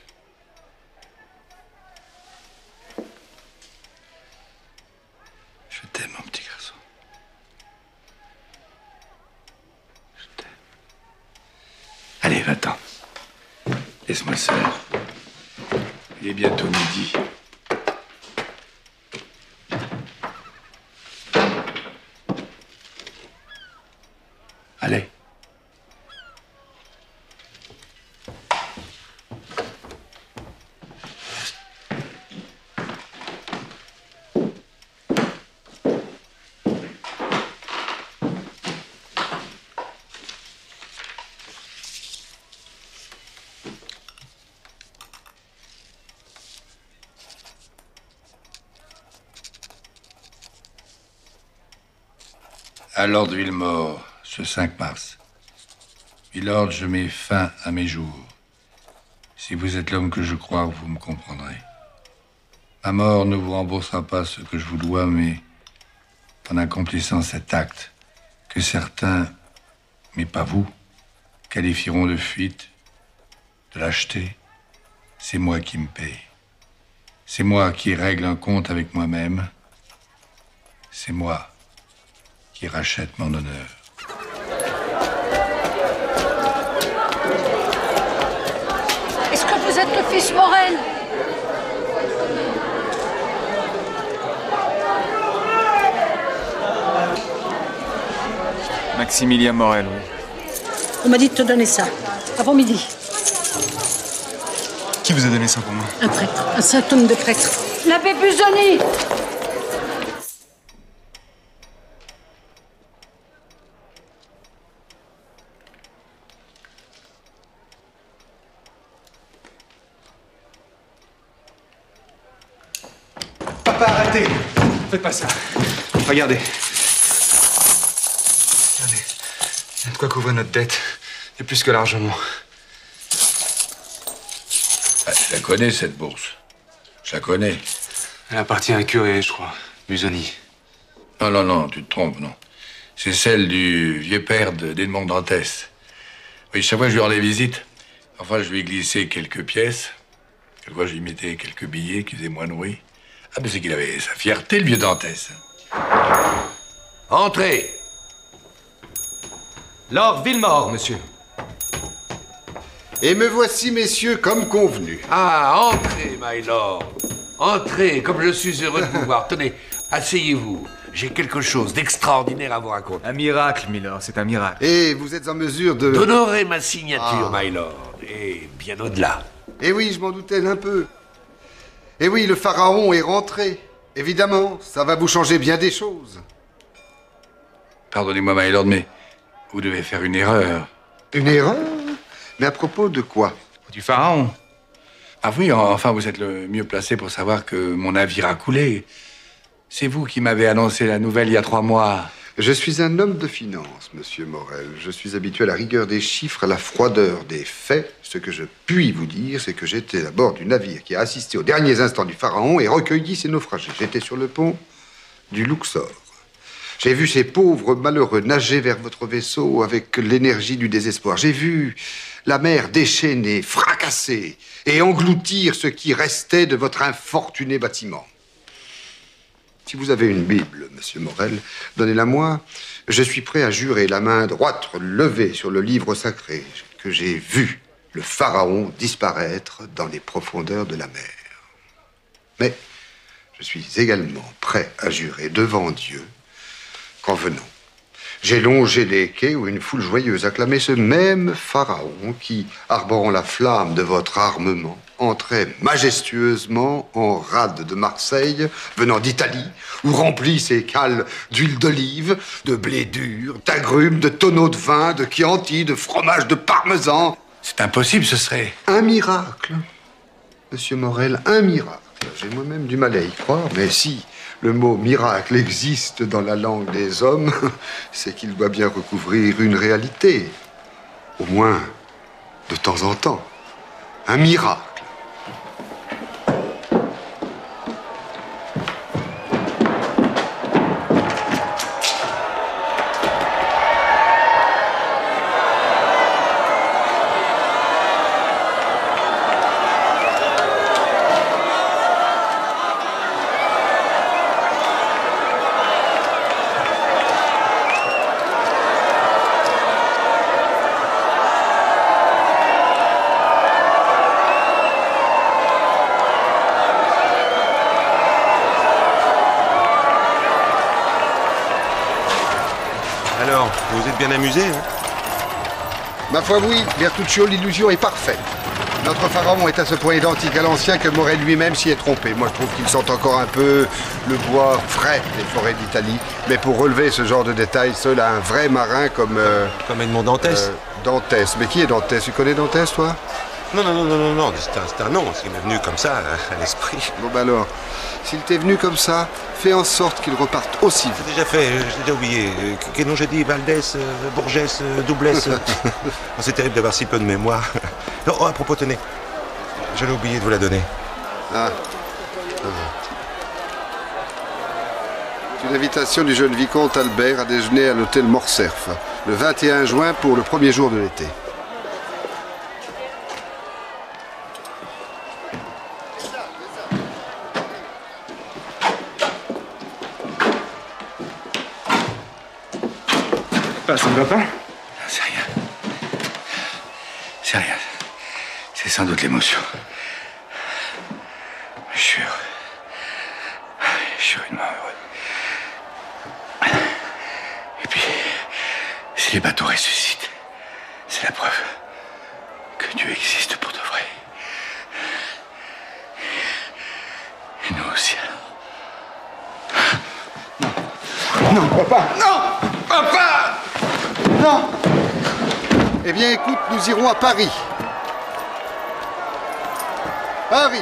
Je t'aime, mon petit garçon. Je t'aime. Allez, va-t'en. Laisse-moi seul. Il est bientôt midi. Allez. À Lord Villemort, ce 5 mars. Milord, je mets fin à mes jours. Si vous êtes l'homme que je crois, vous me comprendrez. Ma mort ne vous remboursera pas ce que je vous dois, mais en accomplissant cet acte que certains, mais pas vous, qualifieront de fuite, de lâcheté, c'est moi qui me paye. C'est moi qui règle un compte avec moi-même. C'est moi qui rachète mon honneur. Est-ce que vous êtes le fils Morel? Maximilien Morel, oui. On m'a dit de te donner ça, avant midi. Qui vous a donné ça pour moi? Un prêtre, un saint homme de prêtre. L'abbé Busoni! Papa, arrêtez! Faites pas ça. Regardez. Regardez. Il y a de quoi couvrir notre dette. Et plus que largement. Ah, je la connais, cette bourse. Je la connais. Elle appartient à un curé, je crois. Busoni. Non, non, non, tu te trompes, non. C'est celle du vieux père d'Edmond Dantès. Oui, chaque fois que je lui rendais visite, enfin, je lui ai glissé quelques pièces. Quelquefois, je lui mettais quelques billets qui faisaient moins de bruit. Ah, mais c'est qu'il avait sa fierté, le vieux Dantès. Entrez! Lord Villemort, monsieur. Et me voici, messieurs, comme convenu. Ah, entrez, my lord. Entrez, comme je suis heureux de vous voir. Tenez, asseyez-vous. J'ai quelque chose d'extraordinaire à vous raconter. Un miracle, milord, c'est un miracle. Et vous êtes en mesure de... D'honorer ma signature, my lord. Et bien au-delà. Eh oui, je m'en doutais un peu. Eh oui, le pharaon est rentré. Évidemment, ça va vous changer bien des choses. Pardonnez-moi, my lord, mais vous devez faire une erreur. Une erreur? Mais à propos de quoi? Du pharaon. Ah oui, enfin, vous êtes le mieux placé pour savoir que mon navire a coulé. C'est vous qui m'avez annoncé la nouvelle il y a 3 mois. Je suis un homme de finance, monsieur Morel. Je suis habitué à la rigueur des chiffres, à la froideur des faits. Ce que je puis vous dire, c'est que j'étais à bord du navire qui a assisté aux derniers instants du pharaon et recueilli ses naufragés. J'étais sur le pont du Luxor. J'ai vu ces pauvres malheureux nager vers votre vaisseau avec l'énergie du désespoir. J'ai vu la mer déchaîner, fracasser et engloutir ce qui restait de votre infortuné bâtiment. Si vous avez une Bible, monsieur Morel, donnez-la-moi. Je suis prêt à jurer, la main droite levée sur le livre sacré, que j'ai vu le pharaon disparaître dans les profondeurs de la mer. Mais je suis également prêt à jurer devant Dieu qu'en venant, j'ai longé les quais où une foule joyeuse acclamait ce même pharaon qui, arborant la flamme de votre armement, entrait majestueusement en rade de Marseille, venant d'Italie, où remplit ses cales d'huile d'olive, de blé dur, d'agrumes, de tonneaux de vin, de chianti, de fromage de parmesan. C'est impossible, ce serait... Un miracle, monsieur Morel, un miracle. J'ai moi-même du mal à y croire, mais si le mot miracle existe dans la langue des hommes, c'est qu'il doit bien recouvrir une réalité. Au moins, de temps en temps. Un miracle. Alors, vous êtes bien amusé, hein? Ma foi, oui, Bertuccio, l'illusion est parfaite. Notre pharaon est à ce point identique à l'ancien que Morel lui-même s'y est trompé. Moi, je trouve qu'il sent encore un peu le bois frais des forêts d'Italie. Mais pour relever ce genre de détails, seul un vrai marin comme... Comme Edmond Dantès. Dantès. Mais qui est Dantès? Tu connais Dantès, toi? Non, c'est un nom, ce qui m'est venu comme ça, à l'esprit. Bon bah alors, s'il t'est venu comme ça, fais en sorte qu'il reparte aussi vite. C'est déjà fait, j'ai déjà oublié. Quel nom j'ai dit? Valdès, Bourgès, Doublès. Oh, c'est terrible d'avoir si peu de mémoire. Oh, à propos, tenez, j'allais oublier de vous la donner. Ah. C'est une invitation du jeune vicomte Albert à déjeuner à l'hôtel Morcerf, le 21 juin pour le premier jour de l'été. Ça ne va pas? C'est rien. C'est rien. C'est sans doute l'émotion. Je suis heureux. Je suis rudement heureux. Et puis, si les bateaux ressuscitent, c'est la preuve que Dieu existe pour de vrai. Et nous aussi, alors. Non, papa! Non! Papa! Non! Eh bien, écoute, nous irons à Paris. Paris!